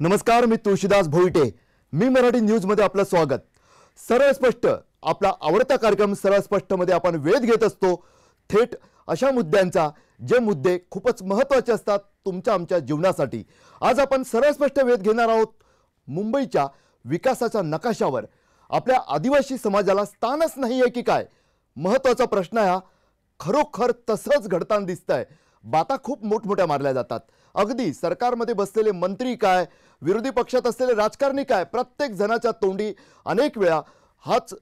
नमस्कार, मी तुळशीदास भोईटे. मी मराठी न्यूज मध्ये आपलं स्वागत. सरळ स्पष्ट आपला आवडता कार्यक्रम सरळ स्पष्ट मध्ये आपण वेध घेत असतो थेट अशा मुद्द्यांचा जे मुद्दे खूपच महत्त्वाचे असतात तुमच्या आमच्या जीवनासाठी. आज आपण सरळ स्पष्ट वेध घेणार आहोत मुंबईच्या विकासाच्या नकाशावर. आपल्या आदिवासी समाजाला स्थानच नाही आहे की काय, महत्त्वाचा प्रश्न हा खरोखर तसंच घडताना दिसतंय. बाता खूप मोठमोठ्या मारल्या जातात. अगदी सरकारमध्ये बसलेले मंत्री काय, विरोधी पक्षात असलेले राजकारणी काय, प्रत्येक जणाच्या तोंडी अनेक वेळा हाच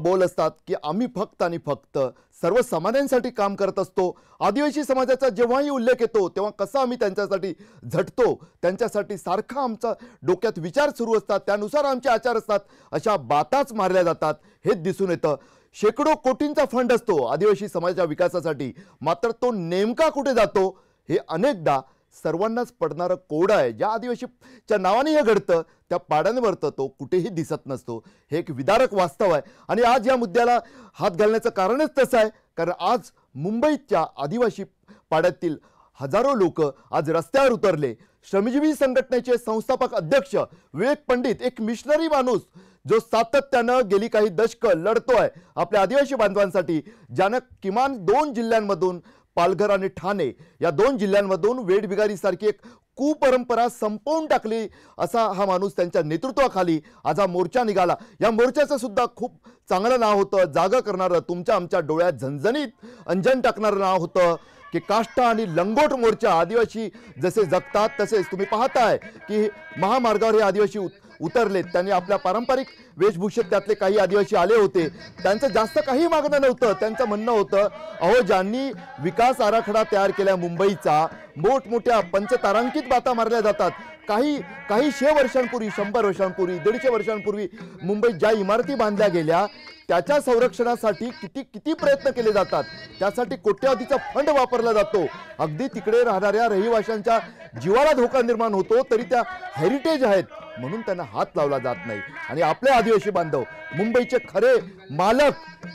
बोल असतात की आम्ही फक्त आणि फक्त सर्वसामान्यांसाठी काम करत असतो. आदिवासी समाजाचा जेव्हाही उल्लेख येतो तेव्हा कसं आम्ही त्यांच्यासाठी झटतो, त्यांच्यासाठी सारखा आमचा डोक्यात विचार सुरू असतात, त्यानुसार आमचे आचार असतात, अशा बाताच मारल्या जातात. हेच दिसून येतं. शेकडो कोटींचा फंड असतो आदिवासी समाजाच्या विकासासाठी, मात्र तो नेमका कुठे जातो हे अनेकदा सर्वांनाच पडणारं कोड आहे. ज्या आदिवासीच्या नावाने हे घडतं त्या पाड्यांवरतं तो कुठेही दिसत नसतो. हे एक विदारक वास्तव आहे. आणि आज या मुद्द्याला हात घालण्याचं कारणच तसं आहे, कारण आज मुंबईच्या आदिवासी पाड्यातील हजारो लोक आज रस्त्यावर उतरले. श्रमजीवी संघटनेचे संस्थापक अध्यक्ष विवेक पंडित, एक मिशनरी माणूस जो सातत्यानं गेली काही दशकं लढतोय आपल्या आदिवासी बांधवांसाठी, ज्यानं किमान 2 जिल्ह्यांमधून, पालघर आणि ठाणे या 2 जिल्ह्यांमधून वेठबिगारीसारखी एक कुपरंपरा संपवून टाकली, असा हा माणूस त्यांच्या नेतृत्वाखाली आज हा मोर्चा निघाला. या मोर्चाचं सुद्धा खूप चांगलं नाव होतं, जागा करणारं, तुमच्या आमच्या डोळ्यात झणझणीत अंजन टाकणारं नाव होतं की काष्टा आणि लंगोट मोर्चा. आदिवासी जसे जगतात तसेच तुम्ही पाहताय की महामार्गावर हे आदिवासी उतरलेत. त्यांनी आपल्या पारंपरिक वेशभूषेत त्यातले काही आदिवासी आले होते. त्यांचं जास्त काही मागणं नव्हतं. त्यांचं म्हणणं होतं, अहो ज्यांनी विकास आराखडा तयार केला मुंबईचा, मोठमोठ्या पंचतारांकित बाता मारल्या जातात. काही 100 वर्षांपूर्वी, 100 वर्षांपूर्वी, 150 वर्षांपूर्वी मुंबईत ज्या इमारती बांधल्या गेल्या त्याच्या संरक्षणासाठी किती प्रयत्न केले जातात. त्यासाठी कोट्यावधीचा फंड वापरला जातो. अगदी तिकडे राहणाऱ्या रहिवाशांच्या जीवाला धोका निर्माण होतो तरी त्या हेरिटेज आहेत म्हणून त्यांना हात लावला जात नाही. आणि आपले आदिवासी बांधव, मुंबईचे खरे मालक,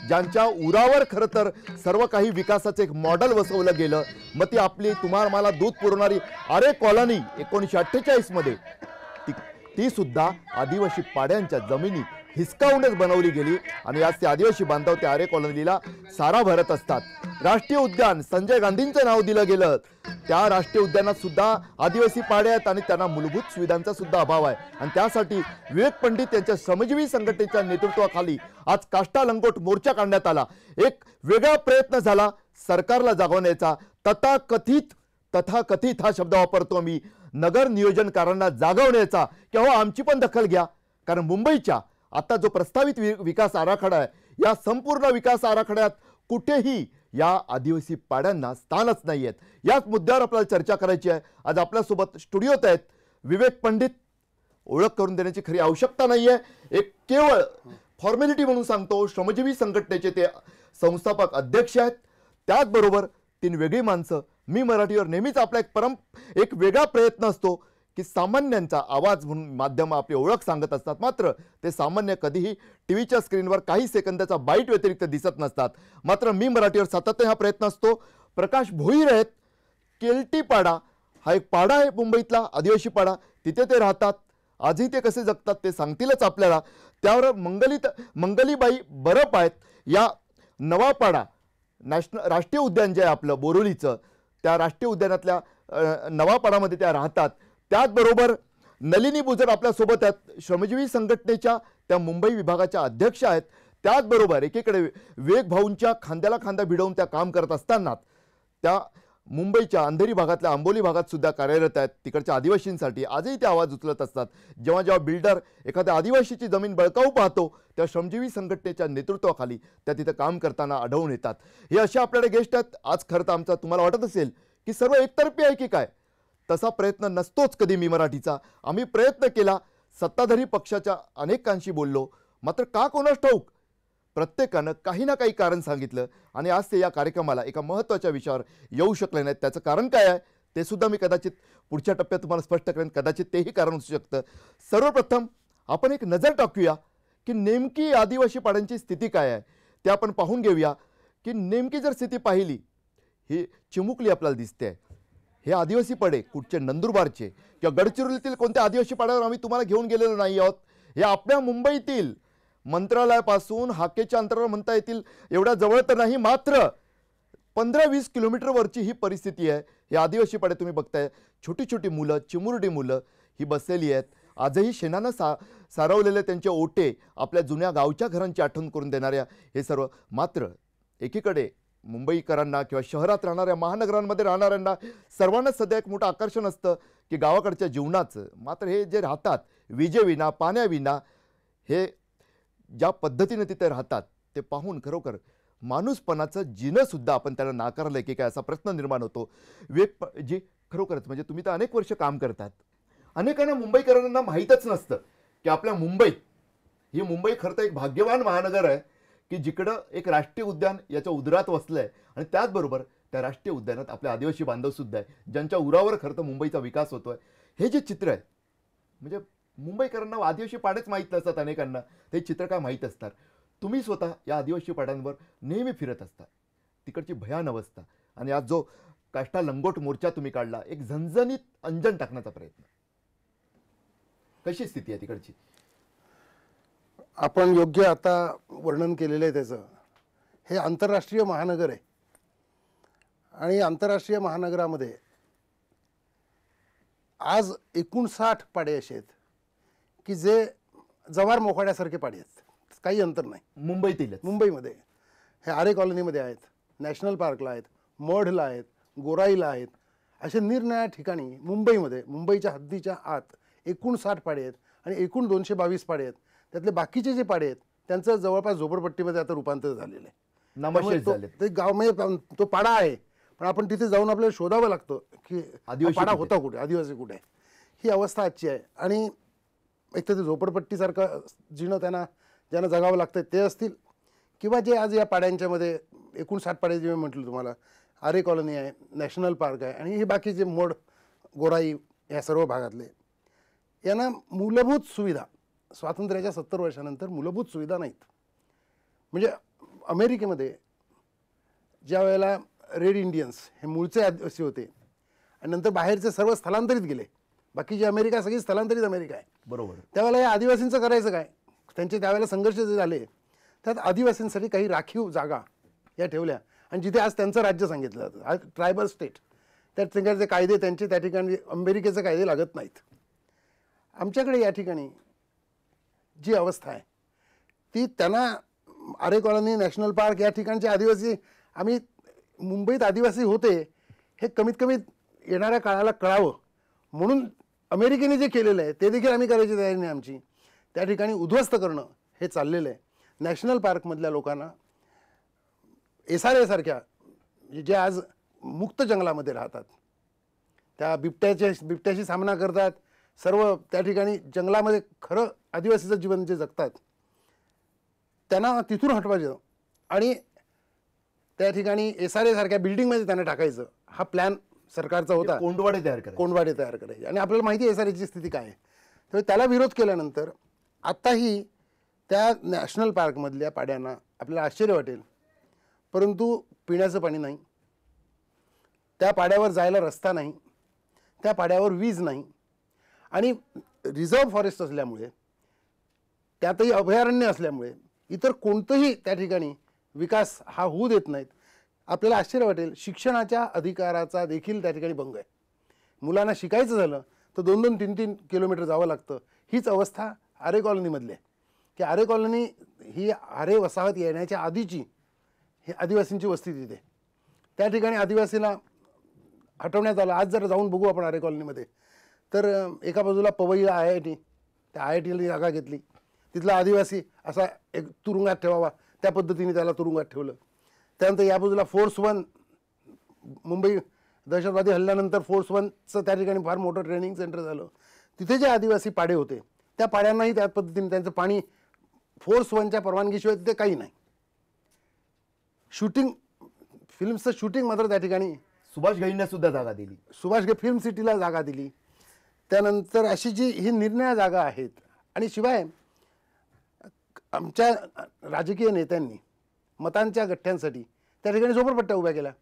ज्यांच्या उरावर खरं तर सर्व काही विकासाचं एक मॉडेल बसवलं गेलं, मग ती आपली तुम्हाला मला दूध पुरवणारी आरे कॉलनी 1948 मध्ये ती सुद्धा आदिवासी पाड्यांच्या जमिनी हिसकावूनच बनवली गेली. आणि आज ते आदिवासी बांधव त्या आरे कॉलनीला सारा भरत असतात. राष्ट्रीय उद्यान संजय गांधींचं नाव दिलं गेलं, त्या राष्ट्रीय उद्यानात सुद्धा आदिवासी पाडे आहेत आणि त्यांना मूलभूत सुविधांचा सुद्धा अभाव आहे. आणि त्यासाठी विवेक पंडित यांच्या श्रमजीवी संघटनेच्या नेतृत्वाखाली आज काष्टा लंगोट मोर्चा काढण्यात आला. एक वेगळा प्रयत्न झाला सरकारला जागवण्याचा. तथाकथित हा शब्द वापरतो मी, नगर नियोजनकारांना जागवण्याचा की अहो आमची पण दखल घ्या. कारण मुंबईच्या आता जो प्रस्तावित विकास आराखडा आहे, या संपूर्ण विकास आराखड्यात कुठेही या आदिवासी पाड्यांना स्थानच नाही आहेत. याच मुद्द्यावर आपल्याला चर्चा करायची आहे. आज आपल्यासोबत स्टुडिओत आहेत विवेक पंडित. ओळख करून देण्याची खरी आवश्यकता नाही आहे, एक केवळ फॉर्मॅलिटी म्हणून सांगतो, श्रमजीवी संघटनेचे ते संस्थापक अध्यक्ष आहेत. त्याचबरोबर 3 वेगळी माणसं. मी मराठीवर नेहमीच आपला एक वेगळा प्रयत्न असतो की सामान्यांचा आवाज म्हणून माध्यम आपली ओळख सांगत असतात, मात्र ते सामान्य कधीही टीव्हीच्या स्क्रीनवर काही सेकंदाचा बाईट व्यतिरिक्त दिसत नसतात. मात्र मी मराठीवर सातत्याने हा प्रयत्न असतो. प्रकाश भोईर आहेत. केल्टी पाडा हा एक पाडा आहे मुंबईतला, आदिवासी पाडा. तिथे ते राहतात. आजही ते कसे जगतात ते सांगतीलच आपल्याला. त्यावर मंगलीबाई बरप आहेत. या नवापाडा राष्ट्रीय उद्यान जे आहे आपलं बोरिवलीचं, त्या राष्ट्रीय उद्यानातल्या नवापाडामध्ये त्या राहतात. त्याचबरोबर नलिनी बुजर आपल्यासोबत आहेत, श्रमजीवी संघटनेच्या त्या मुंबई विभागाच्या अध्यक्ष आहेत. त्याचबरोबर एकीकडे विवेक भाऊंच्या खांद्याला खांदा भिडवून त्या काम करत असताना त्या मुंबईच्या अंधेरी भागातल्या आंबोली भागात सुद्धा कार्यरत आहेत. तिकडच्या आदिवासींसाठी आजही ते आवाज उचलत असतात. जेव्हा बिल्डर एखाद्या आदिवासीची जमीन बळकावू पाहतो त्या श्रमजीवी संघटनेच्या नेतृत्वाखाली त्या तिथं काम करताना आढळून येतात. हे असे आपल्याकडे गेस्ट आहेत. आज खरं तर आमचा तुम्हाला वाटत असेल की सर्व एकतर्फी आहे की काय, तसा प्रयत्न नसतोच कधी मी मराठीचा. आम्ही प्रयत्न केला, सत्ताधारी पक्षाच्या अनेकांशी बोललो, मात्र का कोणास ठाऊक प्रत्येकानं काही ना काही कारण सांगितलं आणि आज ते या कार्यक्रमाला एका महत्त्वाच्या विषयावर येऊ शकले नाहीत. त्याचं कारण काय आहे ते सुद्धा मी कदाचित पुढच्या टप्प्यात तुम्हाला स्पष्ट करेन. कदाचित तेही कारण असू शकतं. सर्वप्रथम आपण एक नजर टाकूया की नेमकी आदिवासी पाड्यांची स्थिती काय आहे ते आपण पाहून घेऊया. की नेमकी जर स्थिती पाहिली, ही चिमुकली आपल्याला दिसते. हे आदिवासी पाडे कुठचे, नंदुरबारचे किंवा गडचिरोलीतील कोणत्या आदिवासी पाड्यावर आम्ही तुम्हाला घेऊन गेलेलो नाही आहोत. हे आपल्या मुंबईतील मंत्रालयापासून हाकेच्या अंतरावर म्हणता येतील एवढ्या जवळ तर नाही, मात्र 15-20 किलोमीटरवरची ही परिस्थिती आहे. हे आदिवासी पाडे तुम्ही बघताय, छोटी छोटी मुलं, चिमुरडी मुलं ही बसलेली आहेत. आजही शेणानं सारवलेले त्यांचे ओटे, आपल्या जुन्या गावच्या घरांची आठवण करून देणाऱ्या हे सर्व. मात्र एकीकडे मुंबईकरांना किंवा शहरात राहणाऱ्या, महानगरांमध्ये राहणाऱ्यांना सर्वांनाच सध्या एक मोठं आकर्षण असतं की गावाकडच्या जीवनाचं. मात्र हे जे राहतात विजेविना, पाण्याविना, हे ज्या पद्धतीने तिथे राहतात ते पाहून खरोखर माणूसपणाचं जिनंसुद्धा आपण त्यांना नाकारलं की काय असा प्रश्न निर्माण होतो. जी खरोखरच म्हणजे तुम्ही तर अनेक वर्ष काम करतात, अनेकांना मुंबईकरांना माहीतच नसतं की आपल्या मुंबईत, ही मुंबई खरं तर एक भाग्यवान महानगर आहे की जिकडं एक राष्ट्रीय उद्यान याच्या उदरात वसलं आहे आणि त्याचबरोबर त्या राष्ट्रीय उद्यानात आपले आदिवासी बांधवसुद्धा आहे ज्यांच्या उरावर खरं तर मुंबईचा विकास होतो आहे. हे जे चित्र आहे, म्हणजे मुंबईकरांना आदिवासी पाडेच माहीत नसतात, अनेकांना ते चित्र काय माहीत असतात. तुम्ही स्वतः या आदिवासी पाड्यांवर नेहमी फिरत असता, तिकडची भयान अवस्था, आणि आज जो काष्टा लंगोट मोर्चा तुम्ही काढला, एक झणझणीत अंजन टाकण्याचा प्रयत्न, कशी स्थिती आहे तिकडची? आपण योग्य आता वर्णन केलेलं आहे त्याचं. हे आंतरराष्ट्रीय महानगर आहे आणि आंतरराष्ट्रीय महानगरामध्ये आज 59 पाडे असे आहेत की जे जव्हार मोखाड्यासारखे पाडे आहेत, काही अंतर नाही. मुंबईमध्ये हे आरे कॉलनीमध्ये आहेत, नॅशनल पार्कला आहेत, मढला आहेत, गोराईला आहेत, असे निरनिराळ्या ठिकाणी मुंबईच्या हद्दीच्या आत 59 पाडे आहेत आणि एकूण 222 पाडे आहेत. त्यातले बाकीचे जे पाडे आहेत त्यांचं जवळपास झोपडपट्टीमध्ये आता रूपांतर झालेलं आहे. नामशेष झाले. ते गाव म्हणजे तो पाडा आहे, पण आपण तिथे जाऊन आपल्याला शोधावं लागतं की पाडा होता कुठे, आदिवासी कुठे आहे. ही अवस्था आजची आहे. आणि एक तर ते झोपडपट्टीसारखं जिणं ज्यांना जगावं लागतं ते असतील, किंवा जे आज या पाड्यांच्यामध्ये 59 पाडे जे मी म्हटलं तुम्हाला, आरे कॉलनी आहे, नॅशनल पार्क आहे आणि हे बाकीचे मोड, गोराई, या सर्व भागातले, यांना मूलभूत सुविधा स्वातंत्र्याच्या 70 वर्षानंतर मूलभूत सुविधा नाहीत. म्हणजे अमेरिकेमध्ये ज्या वेळेला रेड इंडियन्स हे मूळचे आदिवासी होते आणि नंतर बाहेरचे सर्व स्थलांतरित गेले, बाकीची अमेरिका सगळी स्थलांतरित अमेरिका आहे, बरोबर. त्यावेळेला या आदिवासींचं करायचं काय? त्यांचे त्यावेळेला संघर्ष जे झाले त्यात आदिवासींसाठी काही राखीव जागा या ठेवल्या आणि जिथे आज त्यांचं राज्य सांगितलं जातं, आज ट्रायबल स्टेट, त्या ठिकाणचे कायदे त्यांचे त्या ठिकाणी अमेरिकेचे कायदे लागत नाहीत. आमच्याकडे या ठिकाणी जी अवस्था आहे ती, त्यांना आरे कॉलनी, नॅशनल पार्क या ठिकाणचे आदिवासी, आम्ही मुंबईत आदिवासी होते हे कमीत कमी येणाऱ्या काळाला कळावं म्हणून अमेरिकेने जे केलेलं आहे ते देखील आम्ही करायची तयारी नाही आमची. त्या ठिकाणी उद्ध्वस्त करणं हे चाललेलं आहे. नॅशनल पार्कमधल्या लोकांना, SRA सारख्या जे आज मुक्त जंगलामध्ये राहतात, त्या बिबट्याशी सामना करतात, सर्व त्या ठिकाणी जंगलामध्ये खरं आदिवासीचं जीवन जे जगतात, त्यांना तिथून हटवायचं आणि त्या ठिकाणी SRA सारख्या बिल्डिंगमध्ये त्यांना टाकायचं, हा प्लॅन सरकारचा होता. कोंडवाडे तयार करायचे. आणि आपल्याला माहिती आहे SRAची स्थिती काय आहे. तर त्याला विरोध केल्यानंतर आत्ताही त्या नॅशनल पार्कमधल्या पाड्यांना आपल्याला आश्चर्य वाटेल, परंतु पिण्याचं पाणी नाही, त्या पाड्यावर जायला रस्ता नाही, त्या पाड्यावर वीज नाही आणि रिझर्व्ह फॉरेस्ट असल्यामुळे, त्यातही अभयारण्य असल्यामुळे इतर कोणतंही त्या ठिकाणी विकास हा होऊ देत नाहीत. आपल्याला आश्चर्य वाटेल, शिक्षणाच्या अधिकाराचा देखील त्या ठिकाणी भंग आहे. मुलांना शिकायचं झालं तर 2-2, 3-3 किलोमीटर जावं लागतं. हीच अवस्था आरे कॉलनीमधली आहे की आरे कॉलनी ही आरे वसाहत येण्याच्या आधीची ही आदिवासींची वस्ती तिथे, त्या ठिकाणी आदिवासीला हटवण्यात आलं. आज जर जाऊन बघू आपण आरे कॉलनीमध्ये, तर एका बाजूला पवईला IIT, त्या IITला जागा घेतली, तिथला आदिवासी असा एक तुरुंगात ठेवावा त्या पद्धतीने त्याला तुरुंगात ठेवलं. त्यानंतर या बाजूला फोर्स 1, मुंबई दहशतवादी हल्ल्यानंतर फोर्स 1चं त्या ठिकाणी फार मोठं ट्रेनिंग सेंटर झालं. तिथे जे आदिवासी पाडे होते त्या पाड्यांनाही त्याच पद्धतीने त्यांचं पाणी फोर्स 1च्या परवानगीशिवाय तिथे काही नाही. शूटिंग, फिल्मचं शूटिंग मात्र त्या ठिकाणी सुभाष घईंना सुद्धा जागा दिली, सुभाष घई फिल्म सिटीला जागा दिली. त्यानंतर अशी जी ही निर्णय जागा आहेत. आणि शिवाय आमच्या राजकीय नेत्यांनी मतांच्या गठ्ठ्यांसाठी त्या ठिकाणी झोपडपट्ट्या उभ्या केल्या.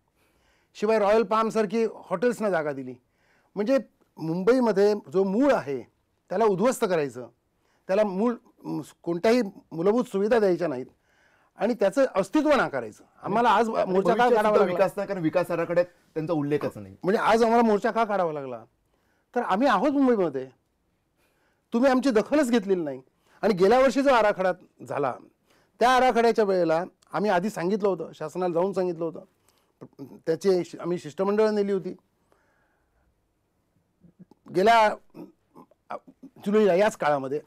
शिवाय रॉयल पामसारखी हॉटेल्सना जागा दिली. म्हणजे मुंबईमध्ये जो मूळ आहे त्याला उद्ध्वस्त करायचं, त्याला कोणत्याही मूलभूत सुविधा द्यायच्या नाहीत आणि त्याचं अस्तित्व नाकारायचं. आम्हाला आज मोर्चा का काढावा लागला? विकास नाही, कारण विकास आराखड्यात त्यांचा उल्लेखच नाही. म्हणजे आज आम्हाला मोर्चा का काढावा लागला? तर आम्ही आहोत मुंबईमध्ये, तुम्ही आमची दखलच घेतलेली नाही. आणि गेल्या वर्षी जो आराखडा झाला त्या आराखड्याच्या वेळेला आम्ही आधी सांगितलं होतं, शासनाला जाऊन सांगितलं होतं, त्याची आम्ही शिष्टमंडळ नेली होती. गेल्या जुलैला याच काळामध्ये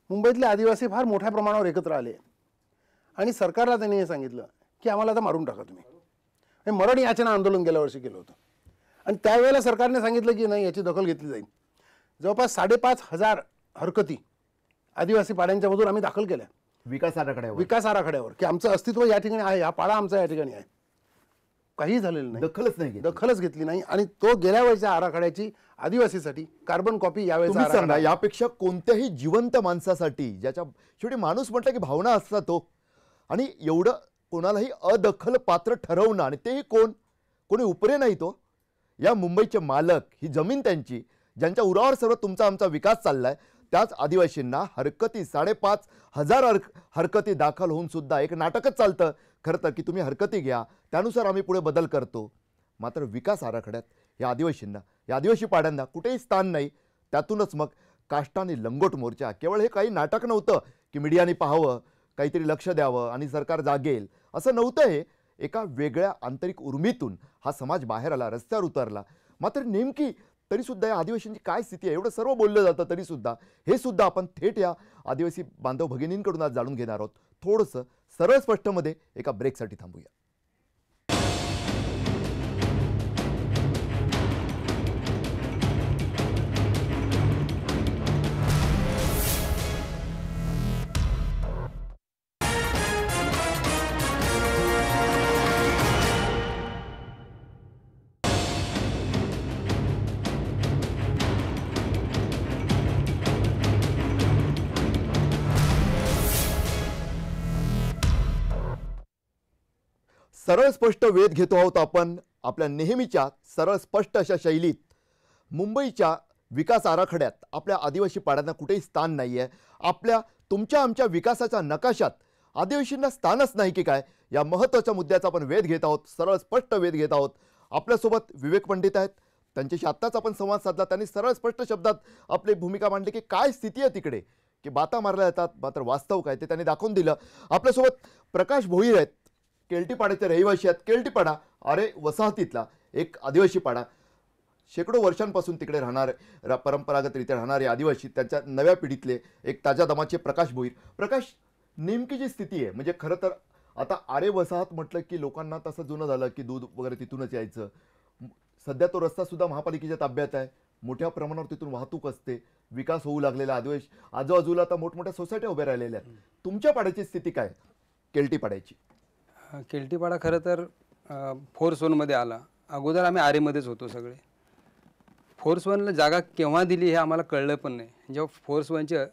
मुंबईतले आदिवासी फार मोठ्या प्रमाणावर एकत्र आले आणि सरकारला त्यांनी हे सांगितलं की आम्हाला आता मारून टाका तुम्ही. हे मरण याचना आंदोलन गेल्या वर्षी केलं होतं आणि त्यावेळेला सरकारने सांगितलं की नाही, याची दखल घेतली जाईल. जवळपास 5,500 हरकती आदिवासी पाड्यांच्यामधून आम्ही दाखल केल्या विकास आराखड्यावर की आमचं अस्तित्व या ठिकाणी आहे, हा पाडा आमचा या ठिकाणी आहे. काही झालेलं नाही, दखलच घेतली नाही. आणि तो गेल्या वेळेच्या आराखड्याची आदिवासीसाठी कार्बन कॉपी यावेळेचा यापेक्षा कोणत्याही जिवंत माणसासाठी, ज्याच्या शेवटी माणूस म्हटलं की भावना असतात तो, आणि एवढं कोणालाही अदखल पात्र ठरवणं, आणि तेही कोणी उपरे नाही तो, या मुंबईचे मालक, ही जमीन त्यांची, ज्यांच्या उरावर सर्व तुमचा आमचा विकास चाललाय, त्याच आदिवासींना हरकती 5,500 हरकती दाखल होऊन सुद्धा एक नाटकच चालतं खरं तर, की तुम्ही हरकती घ्या, त्यानुसार आम्ही पुढे बदल करतो. मात्र विकास आराखड्यात या आदिवासींना, या आदिवासी पाड्यांना कुठेही स्थान नाही. त्यातूनच मग काष्टा आणि लंगोट मोर्चा. केवळ हे काही नाटक नव्हतं की मीडियाने पाहावं, काहीतरी लक्ष द्यावं आणि सरकार जागेल, असं नव्हतं. हे एका वेगळ्या आंतरिक उर्मीतून हा समाज बाहेर आला, रस्त्यावर उतरला. मात्र नेमकी तरीसुद्धा या आदिवासींची काय स्थिती आहे, एवढं सर्व बोललं जातं तरीसुद्धा हे सुद्धा आपण थेट या आदिवासी बांधव भगिनींकडून आज जाणून घेणार आहोत. थोडंसं सरळ स्पष्टमध्ये एका ब्रेकसाठी थांबूया. सरळ स्पष्ट वेध घेतो आहोत आपण आपल्या नेहमीच्या सरळ स्पष्ट अशा शैलीत. मुंबईच्या विकास आराखड्यात आपल्या आदिवासी पाड्यांना कुठेही स्थान नाही आहे. तुमच्या आमच्या विकासाच्या नकाशात आदिवासींना स्थानच नाही की काय, या महत्त्वाच्या मुद्द्याचा आपण वेध घेत आहोत, सरळ स्पष्ट वेध घेत आहोत. आपल्यासोबत विवेक पंडित आहेत, त्यांच्याशी आत्ताच आपण संवाद साधला. त्यांनी सरळ स्पष्ट शब्दात आपली भूमिका मांडली की काय स्थिती आहे तिकडे, की बाता मारल्या जातात, मात्र वास्तव काय ते त्यांनी दाखवून दिलं. आपल्यासोबत प्रकाश भोईर आहेत, केल्टीपाड्याचे रहिवासी आहेत. केल्टीपाडा अरे वसाहतीतला एक आदिवासी पाडा, शेकडो वर्षांपासून तिकडे राहणारे, परंपरागतरित्या राहणारे आदिवासी, त्यांच्या नव्या पिढीतले एक ताज्या दमाचे प्रकाश भोईर. प्रकाश, नेमकी जी स्थिती आहे, म्हणजे खरं तर आता आरे वसाहत म्हटलं की लोकांना तसं जुनं झालं की दूध वगैरे तिथूनच यायचं. सध्या तो रस्ता सुद्धा महापालिकेच्या ताब्यात आहे, मोठ्या प्रमाणावर तिथून वाहतूक असते, विकास होऊ लागलेला. आदिवासी आजूबाजूला आता मोठमोठ्या सोसायट्या उभ्या राहिलेल्या आहेत. तुमच्या पाड्याची स्थिती काय, केल्टीपाड्याची? केल्टीपाडा खरं तर 4 झोनमध्ये आला. अगोदर आम्ही आरेमध्येच होतो सगळे. 4 झोनला जागा केव्हा दिली हे आम्हाला कळलं पण नाही. जेव्हा 4 झोनचे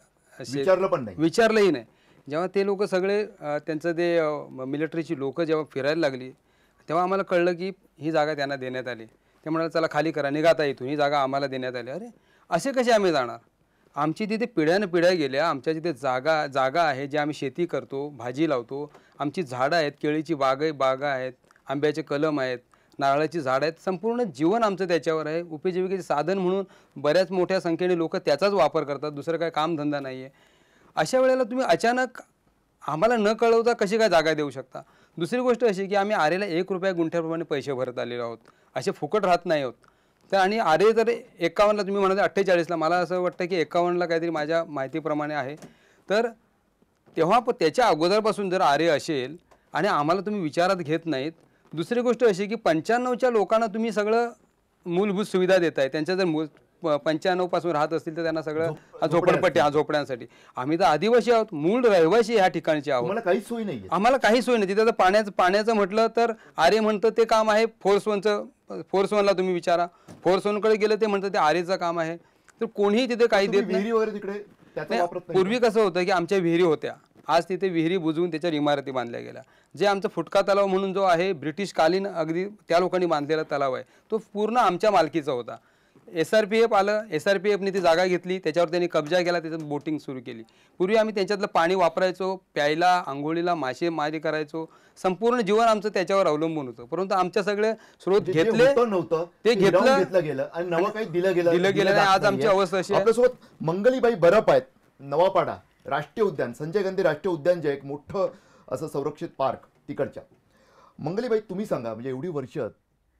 विचारलंही नाही. जेव्हा ते लोक सगळे त्यांचं ते मिलिटरीची लोक जेव्हा फिरायला लागली तेव्हा आम्हाला कळलं की ही जागा त्यांना देण्यात आली. ते म्हणाले चला खाली करा, निघाता इथून, ही जागा आम्हाला देण्यात आली. अरे असे कसे आम्ही जाणार? आमची तिथे पिढ्यानपिढ्या गेल्या, आमच्या तिथे जागा आहे, जे आम्ही शेती करतो, भाजी लावतो, आमची झाडं आहेत, केळीची बागा आहेत, आंब्याचे कलम आहेत, नारळाची झाडं आहेत, संपूर्ण जीवन आमचं त्याच्यावर आहे. उपजीविकेचे साधन म्हणून बऱ्याच मोठ्या संख्येने लोक त्याचाच वापर करतात, दुसरं काय कामधंदा नाही आहे. अशा वेळेला तुम्ही अचानक आम्हाला न कळवता कशी काय जागा देऊ शकता? दुसरी गोष्ट अशी की आम्ही आरेला 1 रुपया गुंठ्याप्रमाणे पैसे भरत आलेलो आहोत, असे फुकट राहत नाही आहोत. तर आणि आरे तर 51ला तुम्ही म्हणाले 48ला, मला असं वाटतं की 51ला काहीतरी माझ्या माहितीप्रमाणे आहे. तर तेव्हा त्याच्या अगोदरपासून जर आरे असेल आणि आम्हाला तुम्ही विचारात घेत नाहीत. दुसरी गोष्ट अशी की 95च्या लोकांना तुम्ही सगळं मूलभूत सुविधा देताय. त्यांच्या जर 95 पासून राहत असतील तर त्यांना सगळं झोपडपट्टी, झोपड्यांसाठी. आम्ही तर आदिवासी आहोत, मूळ रहिवासी ह्या ठिकाणचे आहोत, आम्हाला काही सोय नाही. तिथं तर पाण्याचं म्हटलं तर आरे म्हणतं ते काम आहे 4 झोनचं. 4 झोनला तुम्ही विचारा, 4 झोनकडे गेलं ते म्हणतं ते आरेचं काम आहे. तर कोणीही तिथे काही देत नाही. पूर्वी कसं होतं की आमच्या विहिरी होत्या, आज तिथे विहिरी बुजवून त्याच्यावर इमारती बांधल्या गेल्या. जे आमचा फुटका तलाव म्हणून जो आहे ब्रिटिशकालीन अगदी त्या लोकांनी बांधलेला तलाव आहे तो पूर्ण आमच्या मालकीचा होता. SRPF आलं, SRPFने ती जागा घेतली, त्याच्यावर त्यांनी कब्जा केला, त्याच्यात बोटिंग सुरू केली. पूर्वी आम्ही त्यांच्यातलं पाणी वापरायचो, प्यायला, आंघोळीला, मासेमारी करायचो, संपूर्ण जीवन आमचं त्याच्यावर अवलंबून होतं. परंतु आमच्या सगळे स्रोत म्हणजे जे घेतले, होतं नव्हतं ते घेतलं गेलं आणि नवं काही दिलं गेलं गेलं नाही. आज आमची नाहीये. अवस्था अशी आहे. आपल्यासोबत मंगलीबाई बरप आहेत, नवापाडा राष्ट्रीय उद्यान, संजय गांधी राष्ट्रीय उद्यान जे एक मोठं असं संरक्षित पार्क तिकडच्या. मंगलीबाई, तुम्ही सांगा, म्हणजे एवढी वर्ष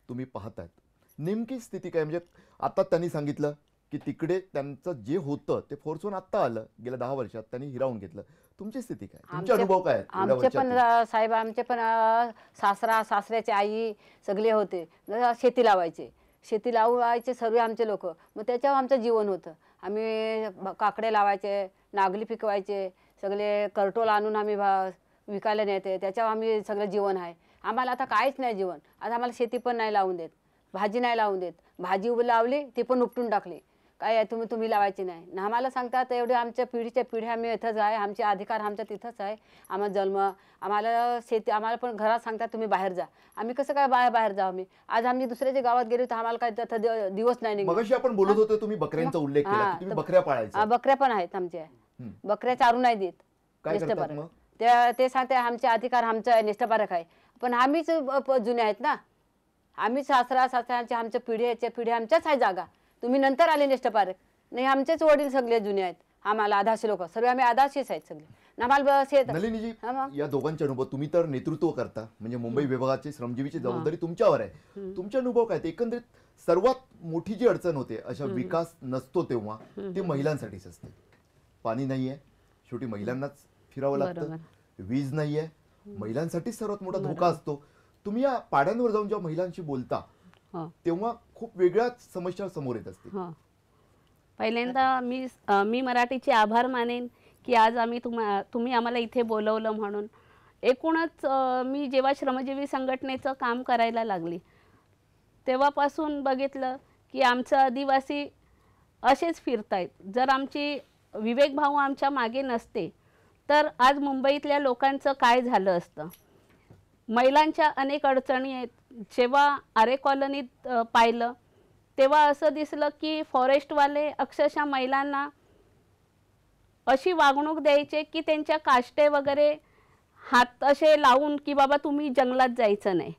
तुम्ही पाहतायत, नेमकी स्थिती काय? म्हणजे आता त्यांनी सांगितलं की तिकडे त्यांचं जे होतं ते फोर्सवरून आत्ता आलं, गेल्या 10 वर्षात त्यांनी हिरावून घेतलं. तुमची स्थिती काय? तुमचे अनुभव काय आहेत एवढ्या आमचे पण वर्षात? साहेब, आमचे पण सासरा सासऱ्याची आई सगळे होते, शेती लावायचे, शेती लावायचे सर्व आमचे लोक. मग त्याच्यावर आमचं जीवन होतं. आम्ही काकडे लावायचे, नागली पिकवायचे, सगळे करटोल आणून आम्ही विकायला नेते, त्याच्यावर आम्ही सगळं जीवन आहे. आम्हाला आता काहीच नाही जीवन. आता आम्हाला शेती पण नाही लावून देत, भाजी नाही लावून देत. भाजी लावली ती पण उपटून टाकली. काय आहे, तुम्ही लावायची नाही ना. आम्हाला सांगतात एवढे आमच्या पिढीच्या पिढ्या आम्ही इथंच आहे, आमचे अधिकार आमच्या तिथंच आहे. आम्हाला जन्म, आम्हाला शेती, आम्हाला पण घरात सांगतात तुम्ही बाहेर जा. आम्ही कसं काय बाहेर जाऊ? आम्ही आज आम्ही दुसऱ्याच्या गावात गेलो तर आम्हाला काय तिथं दिवस नाही निघणार. मगाशी आपण बोलत होतो, तुम्ही बकऱ्यांचा उल्लेख केला की तुम्ही बकऱ्या पाळायच्या. बकऱ्या पण आहेत आमच्या. बकऱ्या चारू नाही देत, काय करतात निष्ठापारक. मग? ते सांगते आमचे अधिकार आमचं निष्ठापारक आहे. पण आम्हीच जुने आहेत ना, आम्ही सासऱ्यांच्या आमच्या पिढ्या आमच्याच आहे जागा. तुम्ही नंतर आले निष्ठापारक नाही. आमचेच वडील सगळे जुने आहेत. आम्हाला आदाशी लोक सर्व आम्ही आदाशीच आहेत सगळे. आम्हाला नलिनीजी, या दोघांचे अनुभव, तुम्ही तर नेतृत्व करता, म्हणजे मुंबई विभागाची श्रमजीवीची जबाबदारी तुमच्यावर आहे. तुमचे अनुभव काय? ते एकंदरीत सर्वात मोठी जी अडचण होते अशा विकास नसतो तेव्हा ती महिलांसाठीच असते. पाणी नाहीये, शेवटी महिलांनाच फिरावं लागतं. वीज नाहीये, महिलांसाठीच सर्वात मोठा धोका असतो. तुम्ही या पाड्यांवर जाऊन जेव्हा महिलांशी बोलता तेव्हा खूप वेगळ्याच समस्या समोर येत असतील. पहिल्यांदा मी मराठीचे आभार मानेन की आज तुम्ही आम्हाला इथे बोलवलं म्हणून. एकूणच मी जेव्हा श्रमजीवी संघटनेचं काम करायला लागली तेव्हापासून बघितलं की आमचं आदिवासी असेच फिरतायत. जर आमची विवेक भाऊ आमच्या मागे नसते तर आज मुंबईतल्या लोकांचं काय झालं असतं. महिलांच्या अनेक अडचणी आहेत. जेव्हा आरे कॉलनीत पाहिलं तेव्हा असं दिसलं की फॉरेस्टवाले अक्षरशः महिलांना अशी वागणूक द्यायचे की त्यांच्या काष्टे वगैरे हात असे लावून की बाबा तुम्ही जंगलात जायचं नाही.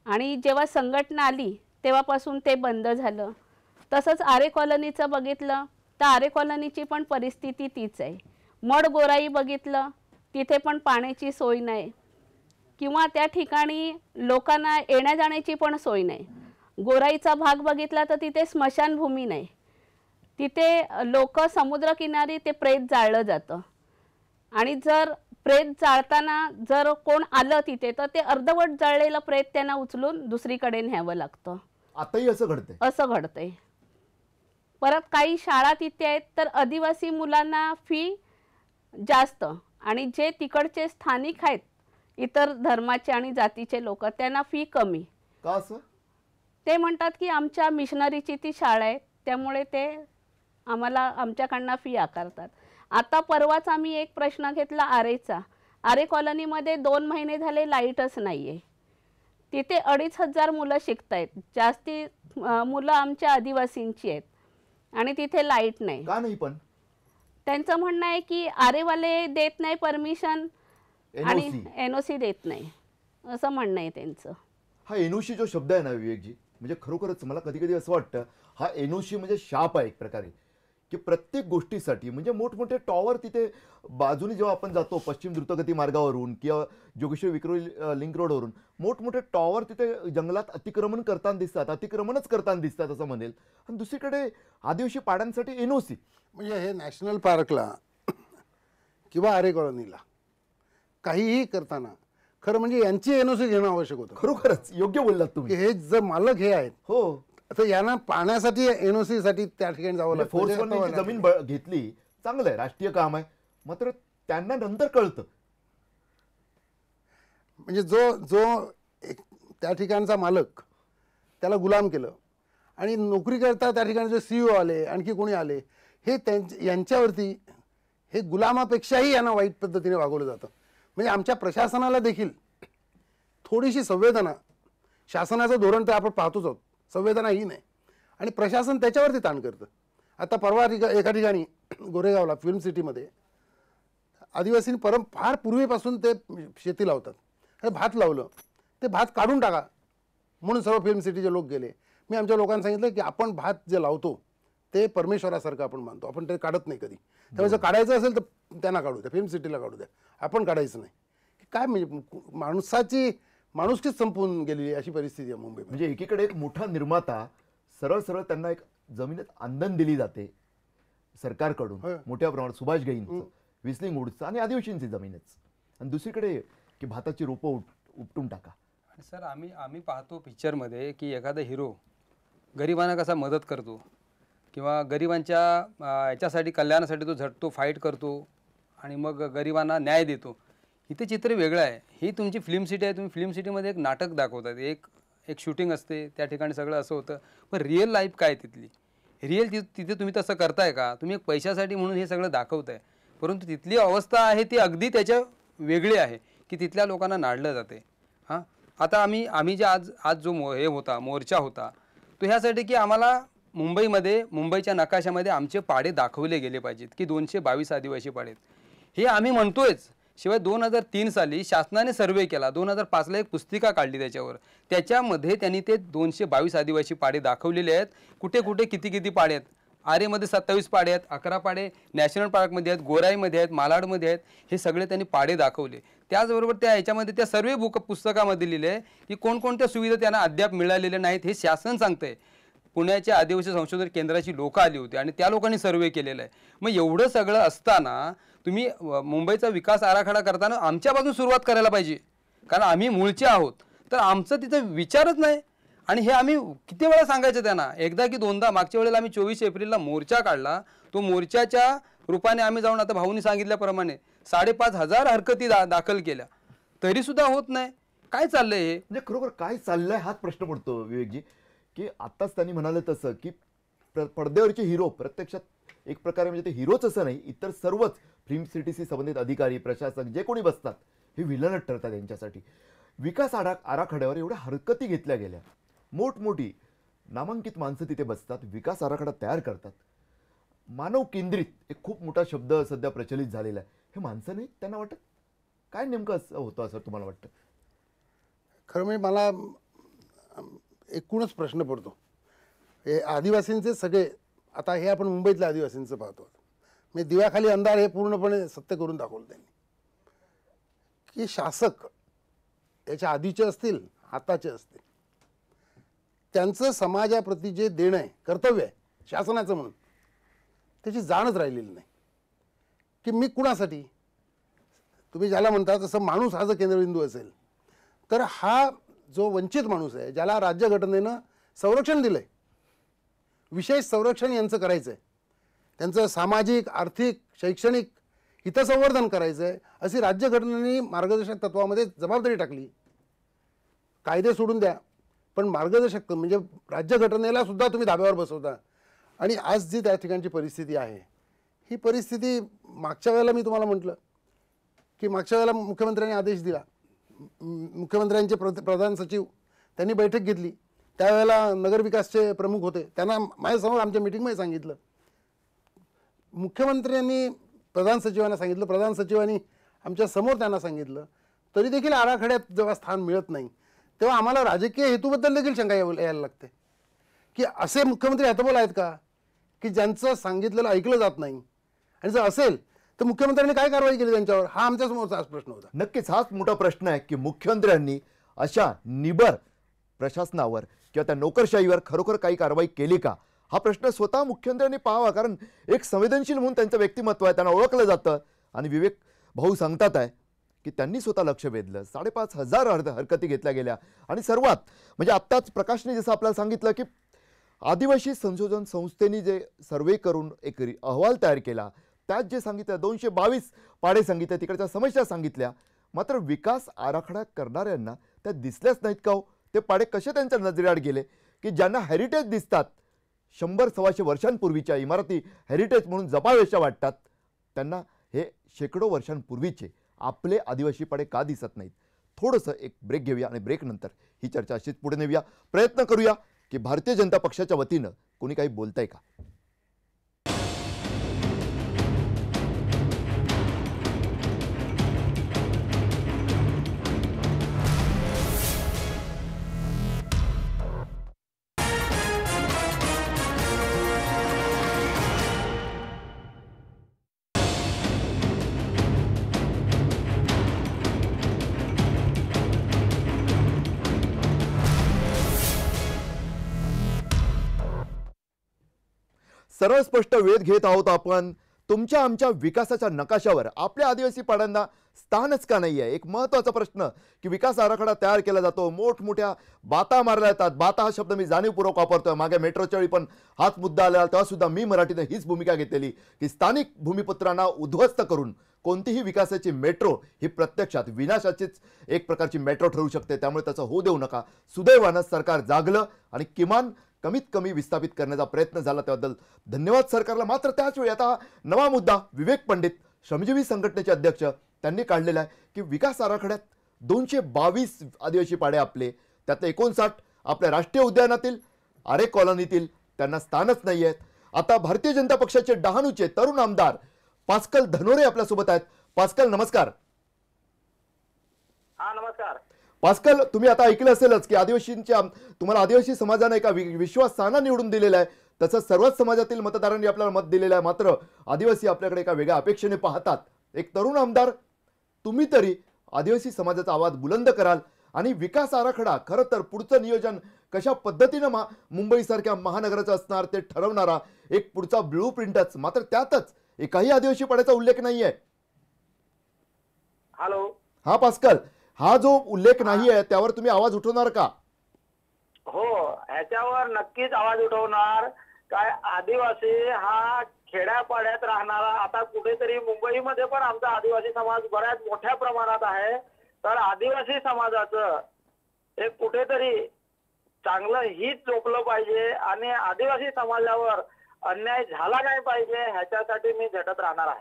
आणि जेव्हा संघटना आली तेव्हापासून ते बंद झालं. तसंच आरे कॉलनीचं बघितलं तर आरे कॉलनीची पण परिस्थिती तीच आहे. मड गोराई बघितलं तिथे पण पाण्याची सोय नाही किंवा त्या ठिकाणी लोकांना येण्या जाण्याची पण सोय नाही. गोराईचा भाग बघितला तर तिथे स्मशानभूमी नाही. तिथे लोक समुद्रकिनारी ते प्रेत जाळलं जातं आणि जर प्रेत जाळताना जर कोण आलं तिथे तर ते अर्धवट जळलेलं प्रेत त्यांना उचलून दुसरीकडे न्यावं लागतं. आताही असं घडतंय? असं घडतंय. परत काही शाळा तिथे आहेत तर आदिवासी मुलांना फी जास्त आणि जे तिकडचे स्थानिक आहेत इतर धर्माचे आणि जातीचे लोक त्यांना फी कमी. का असं? ते म्हणतात की आमच्या मिशनरीची ती शाळा आहे त्यामुळे ते आम्हाला आमच्याकडनं फी आकारतात. आता परवाच आम्ही एक प्रश्न घेतला आरेचा. आरे कॉलनीमध्ये 2 महिने झाले लाईटच नाही आहे. तिथे 2500 मुलं शिकत आहेत. जास्ती मुलं आमच्या आदिवासींची आहेत आणि तिथे लाईट नाही. का नाही? पण त्यांचं म्हणणं आहे की आरेवाले देत नाही परमिशन आणि NOC देत नाही असं म्हणणं आहे त्यांचं. हा NOC जो शब्द आहे ना विवेकजी, म्हणजे खरोखरच मला कधी कधी असं वाटतं हा NOC म्हणजे शाप आहे एक प्रकारे, की प्रत्येक गोष्टीसाठी म्हणजे मोठमोठे टॉवर तिथे बाजूने जेव्हा आपण जातो पश्चिम द्रुतगती मार्गावरून किंवा जोगेश्वरी विक्रोळी लिंक रोडवरून मोठमोठे टॉवर तिथे जंगलात अतिक्रमणच करताना दिसतात असं म्हणेल. आणि दुसरीकडे आदिवासी पाड्यांसाठी NOC. म्हणजे हे नॅशनल पार्कला किंवा आरे कॉलनीला काहीही करताना खरं म्हणजे यांची NOC घेणं आवश्यक होतं. खरोखरच योग्य बोललात तुम्ही. हे जर मालक हे आहेत हो, तर यांना पाहण्यासाठी NOC साठी त्या ठिकाणी जावं लागतं. फोर्सवरने जमीन घेतली, चांगलं आहे, राष्ट्रीय काम आहे, मात्र त्यांना नंतर कळतं. म्हणजे जो त्या ठिकाणचा मालक त्याला गुलाम केलं आणि नोकरी करता त्या ठिकाणी जे CEO आले आणखी कोणी आले हे यांच्यावरती हे गुलामापेक्षाही यांना वाईट पद्धतीने वागवलं जातं. म्हणजे आमच्या प्रशासनाला देखील थोडीशी संवेदना, शासनाचं धोरण तर आपण पाहतोच आहोत, संवेदना ही नाही, आणि प्रशासन त्याच्यावरती ताण करतं. आता परवा एका ठिकाणी गोरेगावला फिल्म सिटीमध्ये आदिवासींनी फार पूर्वीपासून ते शेती लावतात. अरे भात लावलं, ते भात काढून टाका म्हणून सर्व फिल्म सिटीचे लोक गेले. मी आमच्या लोकांना सांगितलं की आपण भात जे लावतो ते परमेश्वरासारखं आपण मानतो, आपण ते काढत नाही कधी. त्यामुळे जर काढायचं असेल तर त्यांना काढू द्या, फिल्म सिटीला काढू द्या, आपण काढायचं नाही. काय म्हणजे माणुसकीच संपून गेली अशी परिस्थिती आहे मुंबईमध्ये. म्हणजे एकीकडे एक मोठा निर्माता सरळ सरळ त्यांना एक जमिनीत आंदण दिली जाते सरकारकडून मोठ्या प्रमाणात, सुभाष गैंचं, विस्लिंग वुड्सचं आणि आदिवासींची जमीनच, आणि दुसरीकडे की भाताची रोपं उपटून टाका. आणि सर आम्ही पाहतो पिक्चरमध्ये की एखादा हिरो गरिबांना कसा मदत करतो किंवा गरिबांच्या याच्यासाठी कल्याणासाठी तो झटतो, फाईट करतो आणि मग गरिबांना न्याय देतो. इथे चित्र वेगळं आहे. ही तुमची फिल्म सिटी आहे, तुम्ही फिल्म सिटीमध्ये एक नाटक दाखवतात, एक शूटिंग असते, त्या ठिकाणी सगळं असं होतं. पण रिअल लाईफ काय तिथली, तिथे तुम्ही तसं करताय का? तुम्ही एक पैशासाठी म्हणून हे सगळं दाखवताय, परंतु तिथली अवस्था आहे ती अगदी त्याच्या वेगळी आहे की तिथल्या लोकांना नाडलं जाते. हां, आता आम्ही जे आज जो हे होता मोर्चा होता तो ह्यासाठी की आम्हाला मुंबईच्या नकाशामध्ये आमचे पाडे दाखवले गेले पाहिजेत की 222 आदिवासी पाडेत, हे आम्ही म्हणतोयच. शिवाय 2003 साली शासनाने सर्वे केला, 2005ला एक पुस्तिका काढली त्याच्यावर, त्याच्यामध्ये त्यांनी ते 222 आदिवासी पाडे दाखवलेले आहेत. कुठे कुठे किती पाडे आहेत. आरेमध्ये 27 पाडे आहेत, 11 पाडे नॅशनल पार्कमध्ये आहेत, गोराईमध्ये आहेत, मालाडमध्ये आहेत, हे सगळे त्यांनी पाडे दाखवले. त्याचबरोबर याच्यामध्ये त्या सर्व पुस्तकामध्ये लिहिले आहे की कोणकोणत्या सुविधा त्यांना अद्याप मिळालेल्या नाहीत, हे शासन सांगतंय. पुण्याच्या आदिवासी संशोधन केंद्राची लोकं आली होती आणि त्या लोकांनी सर्वे केलेलं आहे. मग एवढं सगळं असताना तुम्ही मुंबईचा विकास आराखडा करताना आमच्यापासून सुरुवात करायला पाहिजे, कारण आम्ही मूळचे आहोत. तर आमचं तिथं विचारच नाही. आणि हे आम्ही किती वेळा सांगायचं त्यांना, एकदा की दोनदा. मागच्या वेळेला आम्ही 24 एप्रिलला मोर्चा काढला, तो मोर्चाच्या रूपाने आम्ही जाऊन आता भाऊनी सांगितल्याप्रमाणे 5,500 हरकती दाखल केल्या, तरीसुद्धा होत नाही. काय चाललंय हे? म्हणजे खरोखर काय चाललंय हाच प्रश्न पडतो विवेकजी, की आत्ताच त्यांनी म्हणाले तसं की पडद्यावरचे हिरो प्रत्यक्षात एक प्रकारे म्हणजे ते हिरोच असं नाही, इतर सर्वच फिल्म सिटीशी संबंधित अधिकारी, प्रशासक जे कोणी बसतात हे विलनच ठरतात यांच्यासाठी. विकास आराखड्यावर एवढ्या हरकती घेतल्या गेल्या, मोठमोठी नामांकित माणसं तिथे बसतात, विकास आराखडा तयार करतात. मानव केंद्रित एक खूप मोठा शब्द सध्या प्रचलित झालेला आहे. हे माणसं नाही त्यांना वाटत काय नेमकं असं होतं असं तुम्हाला वाटतं? खरं म्हणजे मला एकूणच प्रश्न पडतो, हे आदिवासींचे सगळे, आता हे आपण मुंबईतल्या आदिवासींचं पाहतो, म्हणजे दिव्याखाली अंधार हे पूर्णपणे सत्य करून दाखवलं त्यांनी. की शासक याच्या आधीचे असतील, आताचे असतील, त्यांचं समाजाप्रती जे देणं आहे, कर्तव्य आहे शासनाचं म्हणून, त्याची जाणच राहिलेली नाही. की मी कुणासाठी, तुम्ही ज्याला म्हणता तसं माणूस हा जर केंद्रबिंदू असेल तर हा जो वंचित माणूस आहे, ज्याला राज्यघटनेनं संरक्षण दिलं आहे, विशेष संरक्षण यांचं करायचं आहे, त्यांचं सामाजिक, आर्थिक, शैक्षणिक हितसंवर्धन करायचं आहे, अशी राज्यघटनेने मार्गदर्शक तत्वामध्ये जबाबदारी टाकली. कायदे सोडून द्या, पण मार्गदर्शक म्हणजे राज्यघटनेला सुद्धा तुम्ही धाब्यावर बसवता. आणि आज जी त्या ठिकाणची परिस्थिती आहे, ही परिस्थिती मागच्या वेळेला मी तुम्हाला म्हटलं की मागच्या वेळेला मुख्यमंत्र्यांनी आदेश दिला, मुख्यमंत्र्यांचे प्रधान सचिव त्यांनी बैठक घेतली, त्यावेळेला नगरविकासचे प्रमुख होते, त्यांना माझ्यासमोर आमच्या मिटिंगमध्ये सांगितलं, मुख्यमंत्र्यांनी प्रधान सचिवांना सांगितलं, प्रधान सचिवांनी आमच्या समोर त्यांना सांगितलं, तरी देखील आराखड्यात जेव्हा स्थान मिळत नाही तेव्हा आम्हाला राजकीय हेतूबद्दल देखील शंका यायला लागते की असे मुख्यमंत्री हतबल आहेत का की ज्यांचं सांगितलेलं ऐकलं जात नाही. आणि जर असेल तर मुख्यमंत्र्यांनी काय कारवाई केली त्यांच्यावर, हा आमच्या समोरचा आज प्रश्न होता. नक्कीच हाच मोठा प्रश्न आहे की मुख्यमंत्र्यांनी अशा निबर प्रशासनावर किंवा त्या नोकरशाहीवर खरोखर काही कारवाई केली का, हा प्रश्न स्वतः मुख्यमंत्र्यांनी पाहावा. कारण एक संवेदनशील म्हणून त्यांचं व्यक्तिमत्व आहे, त्यांना ओळखलं जातं. आणि विवेक भाऊ सांगतात आहे की त्यांनी स्वतः लक्ष वेधलं, 5,500 हरकती घेतल्या गेल्या. आणि सर्वात म्हणजे आत्ताच प्रकाशने जसं आपल्याला सांगितलं की आदिवासी संशोधन संस्थेने जे सर्वे करून एक अहवाल तयार केला, त्यात जे सांगितलं 222 पाडे सांगितले, तिकडच्या समस्या सांगितल्या, मात्र विकास आराखडा करणाऱ्यांना त्या दिसल्याच नाहीत का हो? ते पाडे कसे त्यांच्या नजरेआड गेले की ज्यांना हेरिटेज दिसतात, 100-125 वर्षांपूर्वीच्या इमारती हेरिटेज म्हणून जपावेशा वाटतात, त्यांना हे शेकडो वर्षांपूर्वीचे आपले आदिवासी पाडे का दिसत नाहीत? थोडंसं एक ब्रेक घेऊया आणि ब्रेक नंतर ही चर्चा अशीच पुढे नेऊया. प्रयत्न करूया की भारतीय जनता पक्षाच्या वतीनं कोणी काही बोलतंय का. सरळ स्पष्ट वेध घेत आहोत आपण. तुमच्या आमच्या विकासाच्या नकाशावर आपल्या आदिवासी पाड्यांना स्थानच का नाही आहे. एक महत्त्वाचा प्रश्न की विकास आराखडा तयार केला जातो, मोठमोठ्या बाता मारल्या जातात. बाता हा शब्द मी जाणीवपूर्वक वापरतोय. मागे मेट्रोच्या वेळी पण हाच मुद्दा आला, तेव्हा सुद्धा मी मराठीने हीच भूमिका घेतलेली की स्थानिक भूमिपुत्रांना उद्ध्वस्त करून कोणतीही विकासाची मेट्रो ही प्रत्यक्षात विनाशाचीच एक प्रकारची मेट्रो ठरू शकते. त्यामुळे त्याचं होऊ देऊ नका. सुदैवानं सरकार जागलं आणि किमान कमीत कमी विस्थापित करण्याचा प्रयत्न झाला, त्याबद्दल धन्यवाद सरकारला. मात्र त्याच वेळी आता नवा मुद्दा विवेक पंडित श्रमजीवी संघटनेचे अध्यक्ष त्यांनी काढलेला आहे की विकास आराखड्यात 222 आदिवासी पाडे आपले, त्यातले 59 आपल्या राष्ट्रीय उद्यानातील आरे कॉलनीतील, त्यांना स्थानच नाही आहेत. आता भारतीय जनता पक्षाचे डहाणूचे तरुण आमदार पास्कल धनोरे आपल्यासोबत आहेत. पास्कल नमस्कार. हा नमस्कार. पास्कल, तुम्ही आता ऐकलं असेलच की आदिवासींच्या तुम्हाला आदिवासी समाजाने एका विश्वासानं निवडून दिलेला आहे. तसंच सर्वच समाजातील मतदारांनी आपल्याला मत दिलेलं आहे. मात्र आदिवासी आपल्याकडे एका वेगळ्या अपेक्षेने पाहतात. एक तरुण आमदार तुम्ही तरी आदिवासी समाजाचा आवाज बुलंद कराल आणि विकास आराखडा खरं तर पुढचं नियोजन कशा पद्धतीनं मुंबईसारख्या महानगराचं असणार ते ठरवणारा एक पुढचा ब्लू प्रिंटच. मात्र त्यातच एकाही आदिवासी पाड्याचा उल्लेख नाहीये. हॅलो. हा पास्कल, हा जो उल्लेख नाही आहे त्यावर तुम्ही आवाज उठवणार का? हो, ह्याच्यावर नक्कीच आवाज उठवणार. काय आदिवासी हा खेड्यापाड्यात राहणारा, आता कुठेतरी मुंबईमध्ये पण आमचा आदिवासी समाज बऱ्याच मोठ्या प्रमाणात आहे. तर आदिवासी समाजाचं एक कुठेतरी चांगलं हित जोपलं पाहिजे आणि आदिवासी समाजावर अन्याय झाला नाही पाहिजे, ह्याच्यासाठी मी झटत राहणार आहे.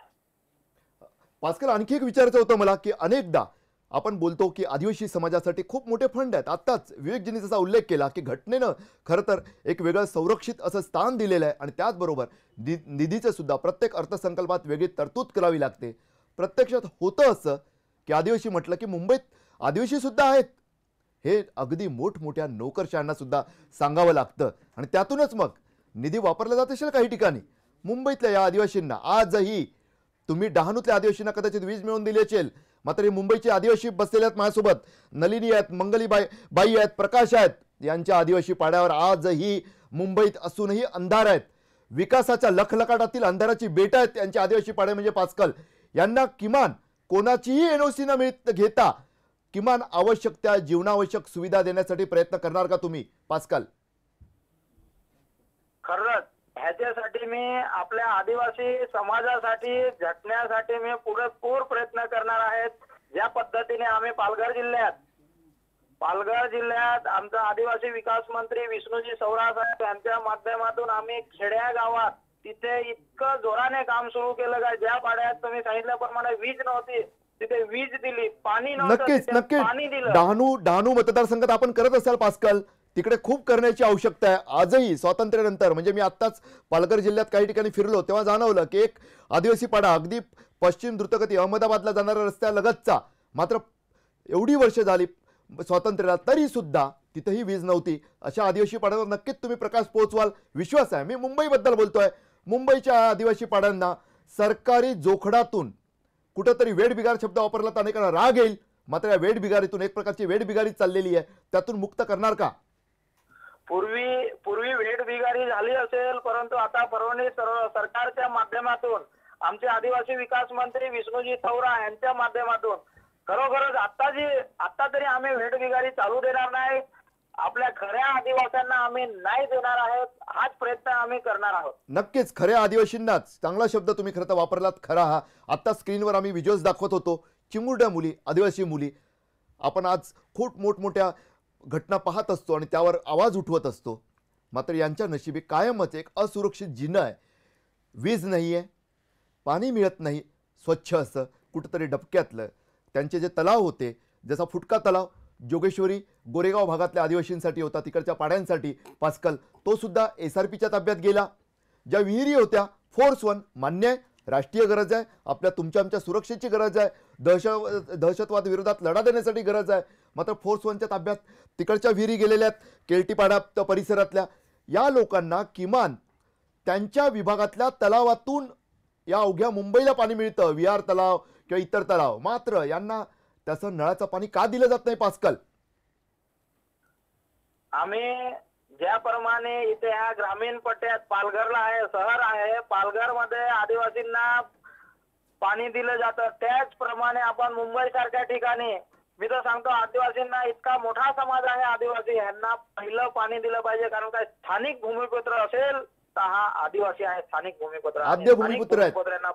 पास्कल, आणखी एक विचारायचं होतं मला की अनेकदा आपण बोलतो की आदिवासी समाजासाठी खूप मोठे फंड आहेत. आत्ताच विवेकजींनी जसा उल्लेख केला की घटनेनं खरं तर एक वेगळं संरक्षित असं स्थान दिलेलं आहे आणि त्याचबरोबर निधीचं सुद्धा प्रत्येक अर्थसंकल्पात वेगळी तरतूद करावी लागते. प्रत्यक्षात होतं असं की आदिवासी म्हटलं की मुंबईत आदिवासी सुद्धा आहेत, हे अगदी मोठमोठ्या नोकरशाहांना सुद्धा सांगावं लागतं आणि त्यातूनच मग निधी वापरला जात असेल काही ठिकाणी. मुंबईतल्या या आदिवासींना आजही तुम्ही डहाणूतल्या आदिवासींना कदाचित वीज मिळवून दिली असेल, मात्र मुंबईचे आदिवासी बसलेले आहेत माझ्यासोबत. नलिनी आहेत, मंगली बाई आहेत, प्रकाश आहेत. यांच्या आदिवासी पाड्यावर आजही मुंबईत असूनही अंधार आहेत. विकासाच्या लखलखाटातील अंधाराची बेट आहेत त्यांचे आदिवासी पाडे. म्हणजे पास्कल, यांना किमान कोणाचीही एनओसी न घेता किमान आवश्यक त्या जीवनावश्यक सुविधा देण्यासाठी प्रयत्न करणार का तुम्ही पास्कल? खरंच ह्याच्यासाठी मी आपल्या आदिवासी समाजासाठी झटण्यासाठी मी पुरेपूर प्रयत्न करणार आहेत. ज्या पद्धतीने आम्ही पालघर जिल्ह्यात आमचा आदिवासी विकास मंत्री विष्णूजी सवरा साहेब यांच्या माध्यमातून आम्ही खेड्या गावात तिथे इतकं जोराने काम सुरू केलं का ज्या पाड्यात तुम्ही सांगितल्याप्रमाणे वीज नव्हती तिथे वीज दिली, पाणी नव्हतं तिथे पाणी दिलं. डहाणू मतदारसंघात आपण करत असाल पास्कल, तिकडे खूप करण्याची आवश्यकता आहे. आजही स्वातंत्र्यानंतर म्हणजे मी आत्ताच पालघर जिल्ह्यात काही ठिकाणी फिरलो तेव्हा जाणवलं की एक आदिवासी पाडा अगदी पश्चिम द्रुतगती अहमदाबादला जाणाऱ्या रस्त्यालगतचा, मात्र एवढी वर्ष झाली स्वातंत्र्याला तरी सुद्धा तिथेही वीज नव्हती. अशा आदिवासी पाड्यावर नक्कीच तुम्ही प्रकाश पोहोचवाल, विश्वास आहे. मी मुंबईबद्दल बोलतोय. मुंबईच्या आदिवासी पाड्यांना सरकारी जोखडातून कुठंतरी वेठबिगार शब्द वापरला तर अनेकांना राग येईल, मात्र या वेठबिगारीतून एक प्रकारची वेठबिगारी चाललेली आहे, त्यातून मुक्त करणार का? पूर्वी वेठबिगारी झाली असेल, परंतु आता फडणवीस सरकारच्या माध्यमातून आमचे आदिवासी विकास मंत्री विष्णूजी सवरा यांच्या माध्यमातून खरोखरच आता तरी आम्ही वेठबिगारी चालू देणार नाही. आपल्या खऱ्या आदिवासींना आम्ही नाही देणार आहोत. हाच प्रयत्न आम्ही करणार आहोत. नक्कीच खऱ्या आदिवासींनाच, चांगला शब्द तुम्ही खरं तर वापरलात, खरा हा. आता स्क्रीनवर आम्ही व्हिडिओज दाखवत होतो, चिमुरड्या मुली, आदिवासी मुली. आपण आज खूप मोठमोठ्या घटना पाहत असतो आणि त्यावर आवाज उठवत असतो, मात्र यांच्या नशिबी कायमच एक असुरक्षित जिणं आहे. वीज नाही आहे, पाणी मिळत नाही स्वच्छ असं कुठंतरी डबक्यातलं. त्यांचे जे तलाव होते जसा फुटका तलाव जोगेश्वरी गोरेगाव भागातल्या आदिवासींसाठी होता, तिकडच्या पाड्यांसाठी पास्कल, तो सुद्धा SRPच्या ताब्यात गेला. ज्या विहिरी होत्या फोर्स 1 मान्य आहे, राष्ट्रीय गरज आहे, आपल्या तुमच्या आमच्या सुरक्षेची गरज आहे, दहशतवाद विरोधात लढा देण्यासाठी गरज आहे, मात्र फोर्स 1च्या ताब्यात तिकडच्या विहिरी गेलेल्या आहेत. केळटीपाडा परिसरातल्या या लोकांना किमान त्यांच्या विभागातल्या तलावातून या अवघ्या मुंबईला पाणी मिळतं, विहार तलाव किंवा इतर तलाव, मात्र यांना त्याचं नळाचं पाणी का दिलं जात नाही पास्कल? आम्ही ज्याप्रमाणे इथे ह्या ग्रामीण पट्ट्यात पालघरला आहे, शहर आहे, पालघरमध्ये आदिवासींना पाणी दिलं जातं, त्याचप्रमाणे आपण मुंबई सारख्या ठिकाणी, मी तर सांगतो आदिवासींना इतका मोठा समाज आहे, आदिवासी यांना पहिलं पाणी दिलं पाहिजे. कारण काय स्थानिक भूमिपुत्र असेल तर हा आदिवासी आहे, स्थानिक भूमिपुत्र आहे. आद्य भूमिपुत्र आहेत. भूमिपुत्रांना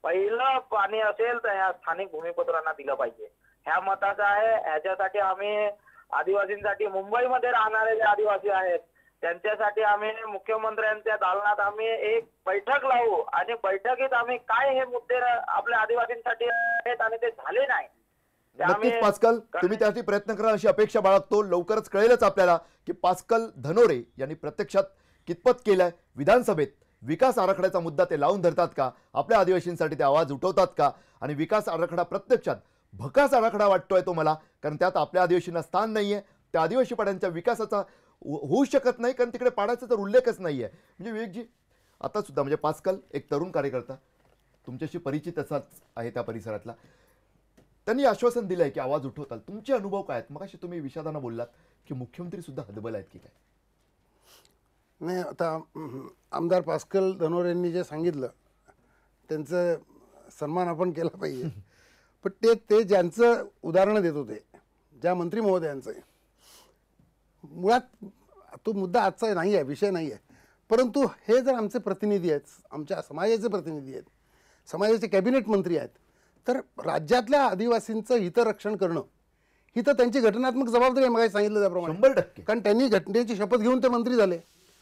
पहिलं पाणी असेल तर ह्या स्थानिक भूमिपुत्रांना दिलं पाहिजे, ह्या मताचा आहे. ह्याच्यासाठी आम्ही आदिवासींसाठी मुंबईमध्ये राहणारे जे आदिवासी आहेत त्यांच्यासाठी आम्ही मुख्यमंत्र्यांच्या दालनात आम्ही एक बैठक लावू आणि बैठकीत आम्ही काय हे मुद्दे आपल्या आदिवासींसाठी आहेत आणि ते झाले नाही ते आम्ही नक्कीच पास्कल, तुम्ही त्यासाठी प्रयत्न करा अशी अपेक्षा बाळगतो. लवकरच कळेलच आपल्याला की पास्कल धनोरे यांनी प्रत्यक्षात कितपत केलाय. विधानसभेत विकास आराखड्याचा मुद्दा ते लावून धरतात का, आपल्या आदिवासींसाठी ते आवाज उठवतात का, आणि विकास आराखडा प्रत्यक्षात भकास आराखडा वाटतोय तो मला, कारण त्यात आपल्या आदिवासींना स्थान नाहीये. त्या आदिवासी पाड्यांच्या विकासाचा होऊ शकत नाही, कारण तिकडे पाड्याचा तर उल्लेखच नाहीये. म्हणजे विवेकजी आता सुद्धा म्हणजे पास्कल एक तरुण कार्यकर्ता, तुमच्याशी परिचित असाच आहे त्या परिसरातला, त्यांनी आश्वासन दिलंय की आवाज उठवताल. तुमचे अनुभव काय आहेत? मगाशी तुम्ही विषादानं बोललात की मुख्यमंत्री सुद्धा हतबल आहेत की काय? नाही, आता आमदार पास्कल धनोरेंनी जे सांगितलं त्यांचं सन्मान आपण केला पाहिजे. पण ते ज्यांचं उदाहरणं देत होते, ज्या मंत्री महोदयांचं आहे, मुळात तो मुद्दा आजचा नाही आहे, विषय नाही आहे. परंतु हे जर आमचे प्रतिनिधी आहेत, आमच्या समाजाचे प्रतिनिधी आहेत, समाजाचे कॅबिनेट मंत्री आहेत, तर राज्यातल्या आदिवासींचं हितरक्षण करणं ही तर त्यांची घटनात्मक जबाबदारी आहे. मग सांगितलं त्याप्रमाणे 100%. कारण त्यांनी घटनेची शपथ घेऊन ते मंत्री झाले.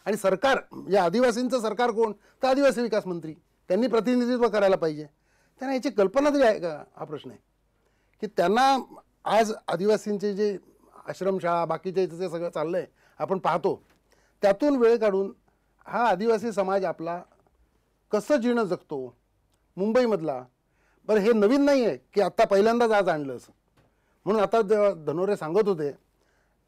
आणि सरकार, या आदिवासींचं सरकार कोण? तर आदिवासी विकास मंत्री, त्यांनी प्रतिनिधित्व करायला पाहिजे. त्यांना याची कल्पना तरी आहे का, हा प्रश्न आहे. की त्यांना आज आदिवासींचे जे आश्रमशाळा बाकीचे जे सगळं चाललं आहे आपण पाहतो, त्यातून वेळ काढून हा आदिवासी समाज आपला कसं जीणं जगतो मुंबईमधला. बरं, हे नवीन नाही आहे की आत्ता पहिल्यांदाच आज आणलं असं. म्हणून आता जेव्हा धनोरे सांगत होते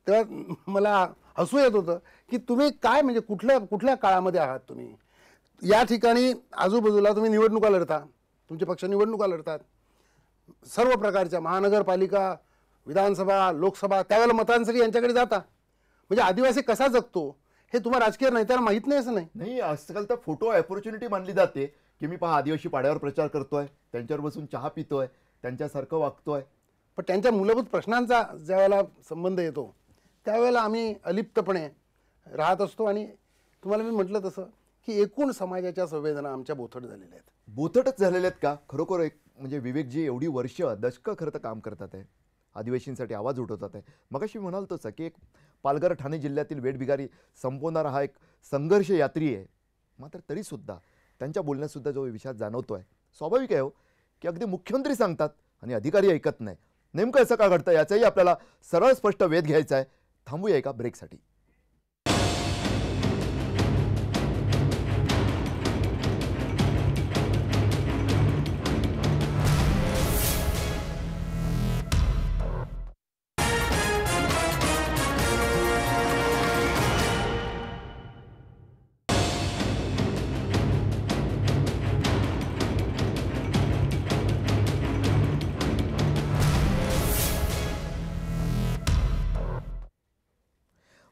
तेव्हा मला हसू येत होतं की तुम्ही काय म्हणजे कुठल्या काळामध्ये आहात तुम्ही. या ठिकाणी आजूबाजूला तुम्ही निवडणुका लढता, तुमचे पक्ष निवडणुका लढतात, सर्व प्रकारच्या महानगरपालिका, विधानसभा, लोकसभा, त्यावेळेला मतांसाठी यांच्याकडे जाता. म्हणजे आदिवासी कसा जगतो हे तुम्हाला राजकीय नेत्याला माहीत नाही असं नाही. नाही, आजकाल तर फोटो ऑपॉर्च्युनिटी मानली जाते की मी पहा आदिवासी पाड्यावर प्रचार करतोय, त्यांच्यावर बसून चहा पितोय, त्यांच्यासारखं वागतोय. पण त्यांच्या मूलभूत प्रश्नांचा ज्यावेळेला संबंध येतो त्यावेळेला आम्ही अलिप्तपणे राहत असतो. आणि तुम्हाला मी म्हटलं तसं की एकूण समाजाच्या संवेदना आमच्या बोथट झालेल्या आहेत. बोथटच झालेले आहेत का खरोखर? एक म्हणजे विवेकजी एवढी वर्ष दशकं खरं तर काम करतात आहे, आदिवासींसाठी आवाज उठवतात आहे. मगाशी म्हणाल तसं की एक पालघर ठाणे जिल्ह्यातील वेठबिगारी संपवणारा हा एक संघर्ष यात्री आहे, मात्र तरीसुद्धा त्यांच्या बोलण्यातसुद्धा जो विषाद जाणवतो आहे, स्वाभाविक आहे हो की अगदी मुख्यमंत्री सांगतात आणि अधिकारी ऐकत नाही. नेमकं असं का घडतं याचाही आपल्याला सरळ स्पष्ट वेध घ्यायचा आहे. थांबूया एका ब्रेकसाठी.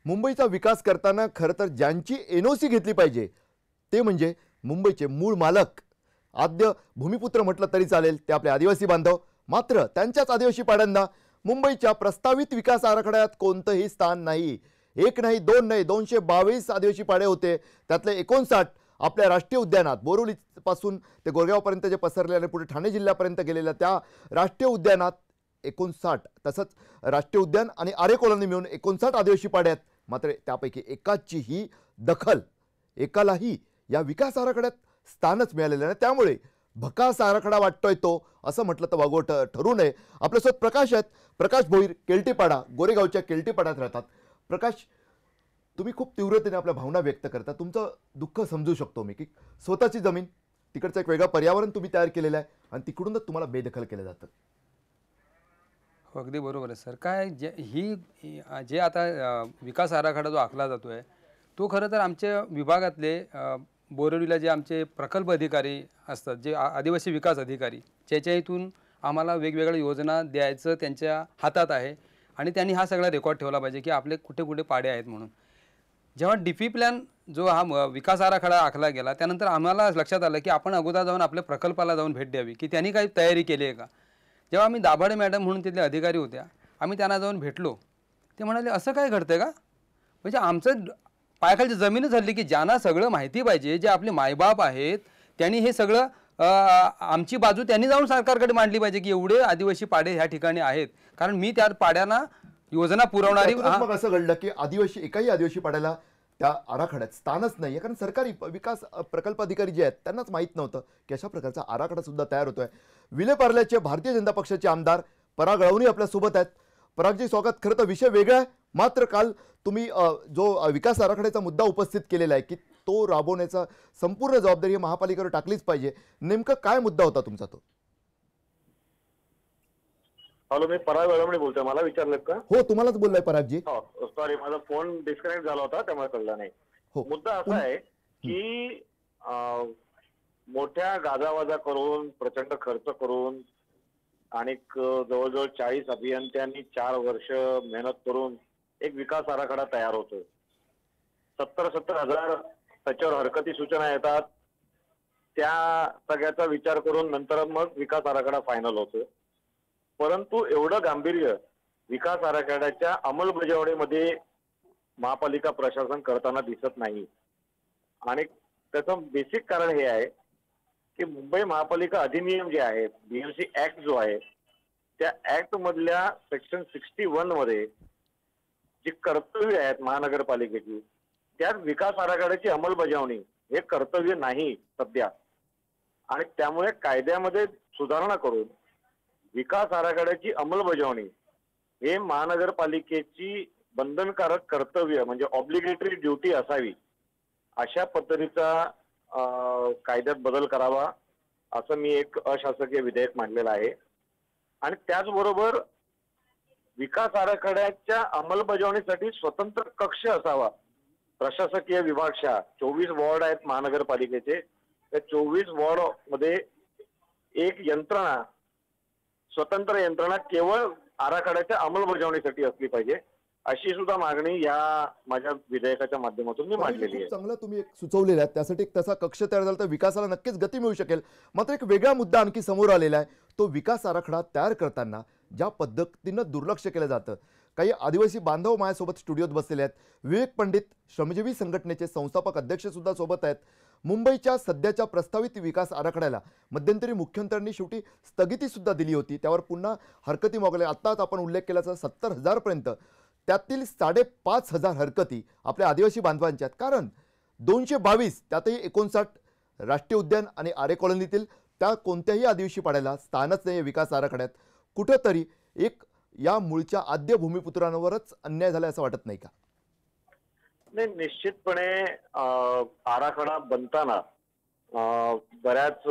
मुंबईचा विकास करताना खरं तर ज्यांची NOC घेतली पाहिजे ते म्हणजे मुंबईचे मूळ मालक, आद्य भूमिपुत्र म्हटलं तरी चालेल, ते आपले आदिवासी बांधव. मात्र त्यांच्याच आदिवासी पाड्यांना मुंबईच्या प्रस्तावित विकास आराखड्यात कोणतंही स्थान नाही. एक नाही, दोन नाही, 222 आदिवासी पाडे होते, त्यातले 59 आपल्या राष्ट्रीय उद्यानात, बोरिवलीपासून ते गोरेगावपर्यंत जे पसरले आणि पुढे ठाणे जिल्ह्यापर्यंत गेलेल्या त्या राष्ट्रीय उद्यानात 59, तसंच राष्ट्रीय उद्यान आणि आरे कॉलनी मिळून 59 आदिवासी पाडे आहेत. मात्र त्यापैकी एकाचीही दखल, एकालाही या विकास आराखड्यात स्थानच मिळालेलं नाही. त्यामुळे भकास आराखडा वाटतोय तो, असं म्हटलं तर वागवं ठरू नये. आपल्यासोबत प्रकाश आहेत. प्रकाश भोईर केल्टीपाडा, गोरेगावच्या केल्टीपाड्यात राहतात. प्रकाश, तुम्ही खूप तीव्रतेने आपल्या भावना व्यक्त करता. तुमचं दुःख समजू शकतो मी, की स्वतःची जमीन, तिकडचं एक वेगळं पर्यावरण तुम्ही तयार केलेलं आहे आणि तिकडूनच तुम्हाला बेदखल केलं जातं. हो, अगदी बरोबर आहे सर. काय जे आता विकास आराखडा जो आखला जातो आहे, तो खरं तर आमच्या विभागातले बोरिवलीला जे आमचे प्रकल्प अधिकारी असतात, जे आदिवासी विकास अधिकारी, ज्याच्या इथून आम्हाला वेगवेगळ्या योजना द्यायचं त्यांच्या हातात आहे आणि त्यांनी हा सगळा रेकॉर्ड ठेवला पाहिजे की आपले कुठे कुठे पाडे आहेत म्हणून. जेव्हा डीपी प्लॅन जो हा विकास आराखडा आखला गेला, त्यानंतर आम्हाला लक्षात आलं की आपण अगोदर जाऊन आपल्या प्रकल्पाला जाऊन भेट द्यावी की त्यांनी काही तयारी केली आहे का. जेव्हा आम्ही दाभाडे मॅडम म्हणून तिथले अधिकारी होत्या, आम्ही त्यांना जाऊन भेटलो. ते म्हणाले असं काय घडतंय का, म्हणजे आमचं पायाखालची जमीनच हल्ली की ज्यांना सगळं माहिती पाहिजे, जे आपले मायबाप आहेत, त्यांनी हे सगळं आमची बाजू त्यांनी जाऊन सरकारकडे मांडली पाहिजे की एवढे आदिवासी पाडे ह्या ठिकाणी आहेत. कारण मी त्या पाड्यांना योजना पुरवणारी. त्यातूनच मग असं घडलं की एकाही आदिवासी पाड्याला त्या आराखड्यात स्थानच नाहीये, कारण सरकारी विकास प्रकल्प अधिकारी जे आहेत त्यांनाच माहीत नव्हतं की अशा प्रकारचा आराखडा सुद्धा तयार होतोय. विलेपार्ल्याचे भारतीय जनता पक्षाचे आमदार पराग अळवणी आपल्या सोबत आहेत. परागजी, स्वागत. खरं तर विषय वेगळा आहे, मात्र काल तुम्ही जो विकास आराखड्याचा मुद्दा उपस्थित केलेला आहे की तो राबवण्याचा संपूर्ण जबाबदारी महापालिकेवर टाकलीच पाहिजे, नेमकं काय मुद्दा होता तुमचा तो? हॅलो, मी पराग अळवणी बोलतोय. मला विचारलं का? हो, तुम्हालाच बोललाय परागजी. हो, सॉरी, माझा फोन डिस्कनेक्ट झाला होता त्यामुळे कळलं नाही. हो. मुद्दा असा आहे की मोठ्या गाजावाजा करून, प्रचंड खर्च करून आणि जवळजवळ 40 अभियंत्यांनी 4 वर्ष मेहनत करून एक विकास आराखडा तयार होतोय. 70 हजार त्याच्यावर हरकती सूचना येतात. त्या सगळ्याचा विचार करून नंतर मग विकास आराखडा फायनल होतोय. परंतु एवढं गांभीर्य विकास आराखड्याच्या अंमलबजावणीमध्ये महापालिका प्रशासन करताना दिसत नाही. आणि त्याचं बेसिक कारण हे आहे की मुंबई महापालिका अधिनियम जे आहे, बीएमसी ऍक्ट जो आहे, त्या ऍक्ट मधल्या सेक्शन 61 मध्ये जी कर्तव्य आहेत महानगरपालिकेची, त्यात विकास आराखड्याची अंमलबजावणी हे कर्तव्य नाही सध्या. आणि त्यामुळे कायद्यामध्ये सुधारणा करून विकास आराखड्याची अंमलबजावणी हे महानगरपालिकेची बंधनकारक कर्तव्य म्हणजे ऑब्लिगेटरी ड्युटी असावी, अशा पद्धतीचा कायद्यात बदल करावा असं मी एक अशासकीय विधेयक मांडलेलं आहे. आणि त्याचबरोबर विकास आराखड्याच्या अंमलबजावणीसाठी स्वतंत्र कक्ष असावा. प्रशासकीय विभागशा 24 वॉर्ड आहेत महानगरपालिकेचे, त्या 24 वॉर्ड मध्ये एक यंत्रणा, स्वतंत्र यंत्रणा केवळ आराखड्याच्या अंमलबजावणीसाठी असली पाहिजे, अशी सुद्धा मागणी या माझ्या विधेयकाच्या माध्यमातून मी मांडलेली आहे. चांगलं तुम्ही एक सुचवलेलं आहे, त्यासाठी एक तसा कक्ष तयार झाला तर विकासाला नक्कीच गती मिळू शकेल. मात्र एक वेगळा मुद्दा आणखी समोर आलेला आहे, तो विकास आराखडा तयार करताना ज्या पद्धतीनं दुर्लक्ष केलं जातं. काही आदिवासी बांधव माझ्यासोबत स्टुडिओत बसलेले आहेत. विवेक पंडित श्रमजीवी संघटनेचे संस्थापक अध्यक्ष सुद्धा सोबत आहेत. मुंबईच्या सध्याच्या प्रस्तावित विकास आराखड्याला मध्यंतरी मुख्यमंत्र्यांनी शेवटी स्थगिती सुद्धा दिली होती, त्यावर पुन्हा हरकती मागवल्या. आत्ताच आपण उल्लेख केल्याचा 70,000 पर्यंत, त्यातील 5,500 हरकती आपल्या आदिवासी बांधवांच्या आहेत. कारण 222 त्यातही 59 राष्ट्रीय उद्यान आणि आरे कॉलनीतील त्या कोणत्याही आदिवासी पाड्याला स्थानच नाही विकास आराखड्यात. कुठंतरी एक या मूळच्या आद्य भूमिपुत्रांवरच अन्याय झाला असं वाटत नाही का? नाही, निश्चितपणे आराखडा बनताना बऱ्याच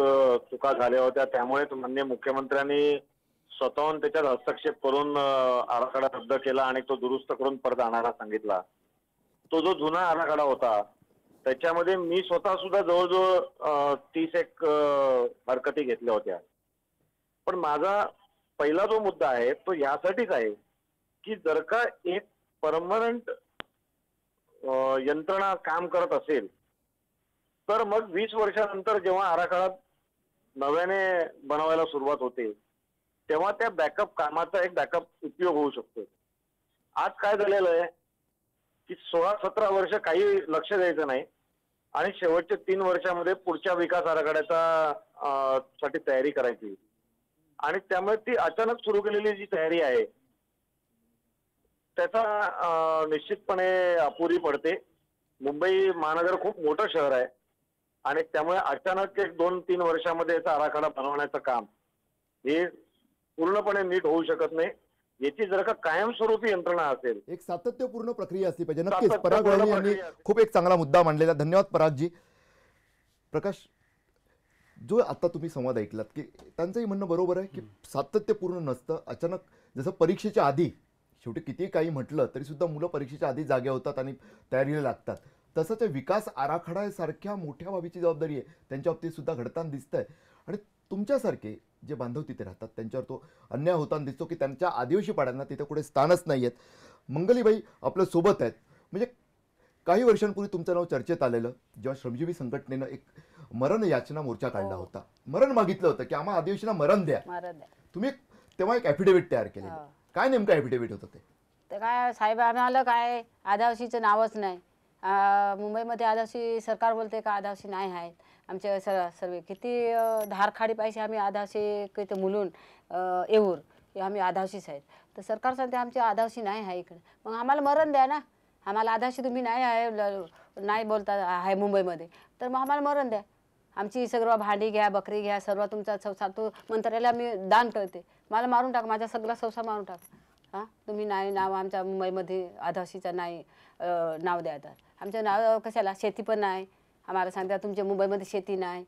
चुका झाल्या होत्या. त्यामुळे माननीय मुख्यमंत्र्यांनी स्वतःहून त्याच्यात हस्तक्षेप करून आराखडा रद्द केला आणि तो दुरुस्त करून परत आणायला सांगितला. तो जो जुना आराखडा होता त्याच्यामध्ये मी स्वतः सुद्धा जवळजवळ 30 हरकती घेतल्या होत्या. पण माझा पहिला जो मुद्दा आहे तो यासाठीच आहे की जर का एक परमनंट यंत्रणा काम करत असेल तर मग 20 वर्षानंतर जेव्हा आराखडा नव्याने बनवायला सुरुवात होते तेव्हा त्या बॅकअप कामाचा एक बॅकअप उपयोग होऊ शकतो. आज काय झालेलं आहे की 16-17 वर्ष काही लक्ष द्यायचं नाही आणि शेवटच्या 3 वर्षामध्ये पुढच्या विकास आराखड्याचा साठी तयारी करायची. आणि त्यामुळे ती अचानक सुरू केलेली जी तयारी आहे त्याचा निश्चितपणे अपुरी पडते. मुंबई महानगर खूप मोठं शहर आहे आणि त्यामुळे अचानक 1-2-3 वर्षामध्ये याचा आराखडा बनवण्याचं काम हे पूर्णपणे नीट होऊ शकत नाही. याची जर का कायमस्वरूपी यंत्रणा असेल, एक सातत्यपूर्ण प्रक्रिया असली पाहिजे. नक्कीच सातत्यपूर्ण पराग वळवणी यांनी प्रक्रिया असली. खूप एक चांगला मुद्दा मांडलेला. धन्यवाद परागजी. प्रकाश, जो आता तुम्ही संवाद ऐकलात की त्यांचंही म्हणणं बरोबर आहे की सातत्यपूर्ण नसतं. अचानक जसं परीक्षेच्या आधी, शेवटी किती काही म्हटलं तरी सुद्धा मुलं परीक्षेच्या आधी जागे होतात आणि तयारीला लागतात. तसंच विकास आराखड्यासारख्या मोठ्या बाबीची जबाबदारी आहे त्यांच्या बाबतीत सुद्धा घडताना दिसतंय. आणि तुमच्यासारखे जे बांधव तिथे राहतात त्यांच्यावर तो अन्याय होताना दिसतो की त्यांच्या आदिवासी पाड्यांना तिथे कुठे स्थानच नाही आहेत. मंगलीबाई आपल्या सोबत आहेत. म्हणजे काही वर्षांपूर्वी तुमचं नाव चर्चेत आलेलं जेव्हा श्रमजीवी संघटनेनं एक मरण याचना मोर्चा काढला होता. मरण मागितलं होतं की आम्हा आदिवासींना मरण द्या. मारत द्या. तुम्ही तेव्हा एक ॲफिडेव्हिट तयार केलेलं. हा. काय नेमकं ॲफिडेव्हिट होतं ते? तर काय साहेब, आम्हाला काय आदिवासीचं नावच नाही. मुंबईमध्ये आदिवासी सरकार बोलते का आदिवासी नाही आहेत. आमचे सर्व किती धारखाडी पैसे आम्ही आदिवासी किती मुलून येऊर हे आम्ही आदिवासीच आहेत. तर सरकार सांगते आमचे आदिवासी नाही आहे इकडे. मग आम्हाला मरण द्या ना. आम्हाला आदिवासी तुम्ही नाही आहे नाही बोलता आहे मुंबईमध्ये, तर मग आम्हाला मरण द्या. आमची सगळं भांडी घ्या, बकरी घ्या, सर्व तुमचा संसार तो मंत्र्याला मी दान करते. मला मारून टाक, माझा सगळा संसार मारून टाक. हां, तुम्ही नाही नाव आमच्या मुंबईमध्ये आदिवासीचं नाही नाव द्या. तर आमचं नाव कशाला? शेती पण नाही. आम्हाला सांगता तुमच्या मुंबईमध्ये शेती नाही.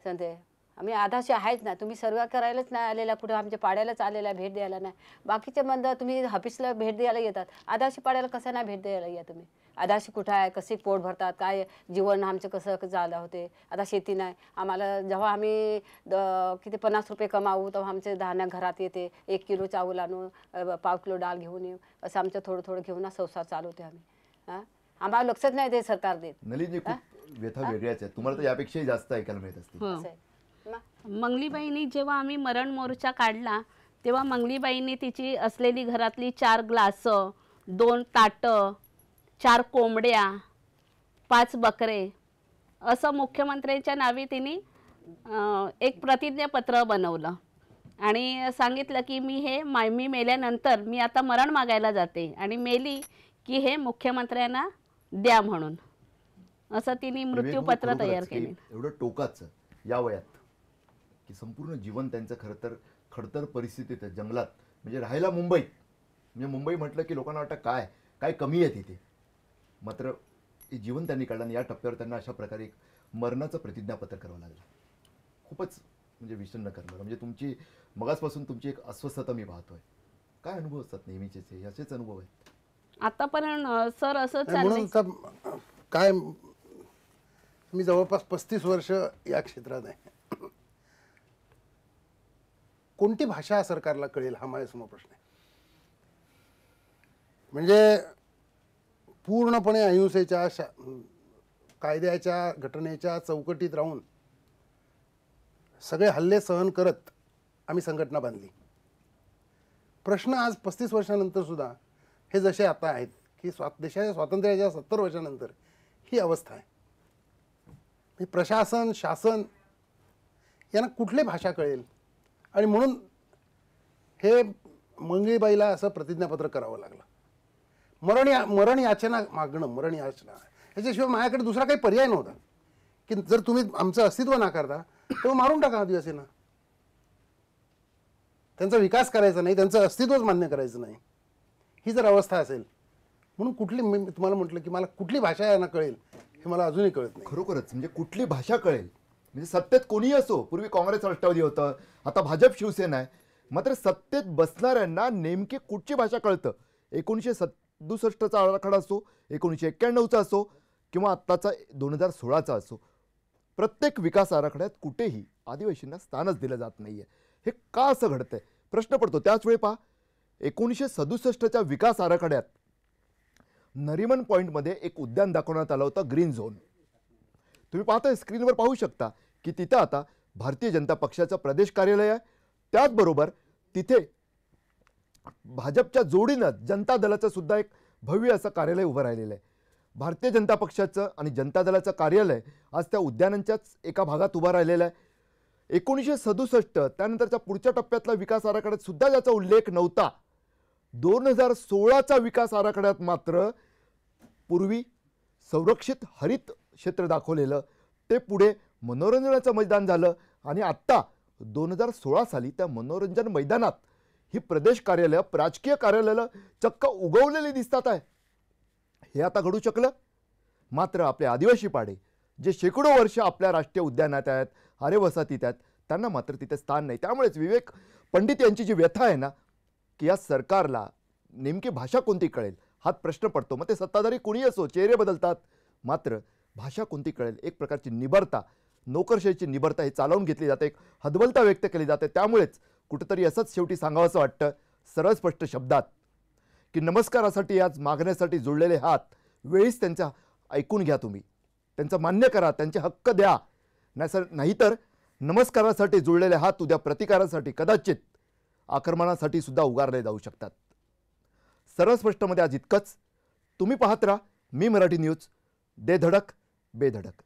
सांगते आम्ही आदिवासी आहेच ना. तुम्ही सर्व करायलाच नाही आलेला, कुठं आमच्या पाड्यालाच आलेला, भेट द्यायला नाही. बाकीचे म्हणतात तुम्ही ऑफिसला भेट द्यायला येतात, आदिवासी पाड्याला कसं नाही भेट द्यायला या तुम्ही? आदिवासी कुठं आहे, कसे पोट भरतात, काय जीवन आमचं कसं झालं होते. आता शेती नाही आम्हाला. जेव्हा आम्ही किती 50 रुपये कमावू तेव्हा आमचे धान्य घरात येते. 1 किलो चावल आणू, 1/2 किलो डाळ घेऊन येऊ, असं आमचं थोडं थोडं घेऊन संसार चालवते आम्ही. हां, आम्हाला लक्षच नाही ते सरकार देत. नलिनी, खूप व्यथा वेगळ्याच आहेत. तुम्हाला तर यापेक्षाही जास्त ऐकायला मिळत असतील. हो. असं आहे. मंगलीबाईंनी जेव्हा आम्ही मरण मोर्चा काढला तेव्हा मंगलीबाईंनी तिची असलेली घरातली 4 ग्लास, 2 ताटं, 4 कोंबड्या, 5 बकरे असं मुख्यमंत्र्यांच्या नावे तिने एक प्रतिज्ञापत्र बनवलं आणि सांगितलं की मी मेल्यानंतर मी आता मरण मागायला जाते आणि मेली की हे मुख्यमंत्र्यांना द्या म्हणून असं तिने मृत्यूपत्र खरोखरच तयार की केले. एवढं टोकाचं या वयात की संपूर्ण जीवन त्यांचं खरं तर खडतर परिस्थितीत आहे, जंगलात. म्हणजे राहायला मुंबईत, म्हणजे मुंबई म्हटलं की लोकांना वाटतं काय काय कमी आहे तिथे. मात्र हे जीवन त्यांनी काढलं आणि या टप्प्यावर त्यांना अशा प्रकारे एक मरणाचं प्रतिज्ञापत्र करावं लागलं. खूपच म्हणजे विषण्ण करणार. म्हणजे तुमची मगासपासून तुमची एक अस्वस्थता मी पाहतोय. काय अनुभव असतात नेहमीचेच हे असेच अनुभव आहेत? आतापर्यंत सर असं म्हणून चाललंय. तर काय, मी जवळपास 35 वर्ष या क्षेत्रात आहे. कोणती भाषा सरकारला कळेल हा माझ्यासमोर प्रश्न आहे. म्हणजे पूर्णपणे अहिंसेच्या कायद्याच्या घटनेच्या चौकटीत राहून सगळे हल्ले सहन करत आम्ही संघटना बांधली. प्रश्न आज 35 वर्षानंतर सुद्धा हे जसे आता आहेत की देशाच्या स्वातंत्र्याच्या 70 वर्षानंतर ही अवस्था आहे. प्रशासन, शासन यांना कुठली भाषा कळेल? आणि म्हणून हे मंगळीबाईला असं प्रतिज्ञापत्र करावं लागलं. मरण याचना मागणं, मरण याचना याच्याशिवाय माझ्याकडे दुसरा काही पर्याय नव्हता. की जर तुम्ही आमचं अस्तित्व नाकारता तेव्हा मारून टाका आदिवासींना. त्यांचा विकास करायचा नाही, त्यांचं अस्तित्वच मान्य करायचं नाही, ही जर अवस्था असेल. म्हणून कुठली, मी तुम्हाला म्हटलं की मला कुठली भाषा यांना कळेल हे मला अजूनही कळत नाही. खरोखरच म्हणजे कुठली भाषा कळेल? म्हणजे सत्तेत कोणीही असो, पूर्वी काँग्रेस राष्ट्रवादी होतं, आता भाजप शिवसेना आहे. मात्र सत्तेत बसणाऱ्यांना नेमकी कुठची भाषा कळतं? 1967चा आराखडा असो, 1991चा असो किंवा आत्ताचा 2016चा असो, प्रत्येक विकास आराखड्यात कुठेही आदिवासींना स्थानच दिलं जात नाहीये. हे का असं घडतंय प्रश्न पडतो. त्याच वेळी पहा, 1967च्या विकास आराखड्यात नरिमन पॉईंटमध्ये एक उद्यान दाखवण्यात आलं होतं, ग्रीन झोन. तुम्ही पाहता स्क्रीनवर पाहू शकता की तिथं आता भारतीय जनता पक्षाचं प्रदेश कार्यालय आहे. त्याचबरोबर तिथे भाजपच्या जोडीनं जनता दलाचं सुद्धा एक भव्य असं कार्यालय उभं राहिलेलं आहे. भारतीय जनता पक्षाचं आणि जनता दलाचं कार्यालय आज त्या उद्यानांच्याच एका भागात उभं राहिलेलं आहे. 1967 त्यानंतरच्या पुढच्या टप्प्यातला विकास आराखड्यात सुद्धा ज्याचा उल्लेख नव्हता. 2016च्या विकास आराखड्यात मात्र पूर्वी संरक्षित हरित क्षेत्र दाखवलेलं ते पुढे मनोरंजनाचं मैदान झालं आणि आत्ता 2016 साली त्या मनोरंजन मैदानात ही प्रदेश कार्यालय राजकीय कार्यालयाला चक्क उगवलेली दिसतात आहे. हे आता घडू शकलं. मात्र आपले आदिवासी पाडे जे शेकडो वर्ष आपल्या राष्ट्रीय उद्यानात आहेत, हारे वसाहतीत आहेत, त्यांना मात्र तिथे स्थान नाही. त्यामुळेच विवेक पंडित यांची जी व्यथा आहे ना, की या सरकारला नेमकी भाषा कोणती कळेल हा प्रश्न पडतो. मग ते सत्ताधारी कोणी असो, चेहरे बदलतात, मात्र भाषा कोणती कळेल, एक प्रकारची निबरता, नोकरशाहीची निबरता ही चालवून घेतली जाते, एक हतबलता व्यक्त केली जाते. त्यामुळेच कुठेतरी असंच शेवटी सांगावंसं वाटतं सरळ स्पष्ट शब्दात की नमस्कारासाठी आज मागण्यासाठी जुळलेले हात वेळीच त्यांचा ऐकून घ्या, तुम्ही त्यांचं मान्य करा, त्यांचे हक्क द्या. नाहीतर नमस्कारासाठी जुळलेले हात उद्या प्रतिकारासाठी, कदाचित आक्रमणासाठी सुद्धा उगारले जाऊ शकतात. सरळ स्पष्टमध्ये आज इतकंच. तुम्ही पाहत राहा मी मराठी न्यूज, दे धडक बेधडक.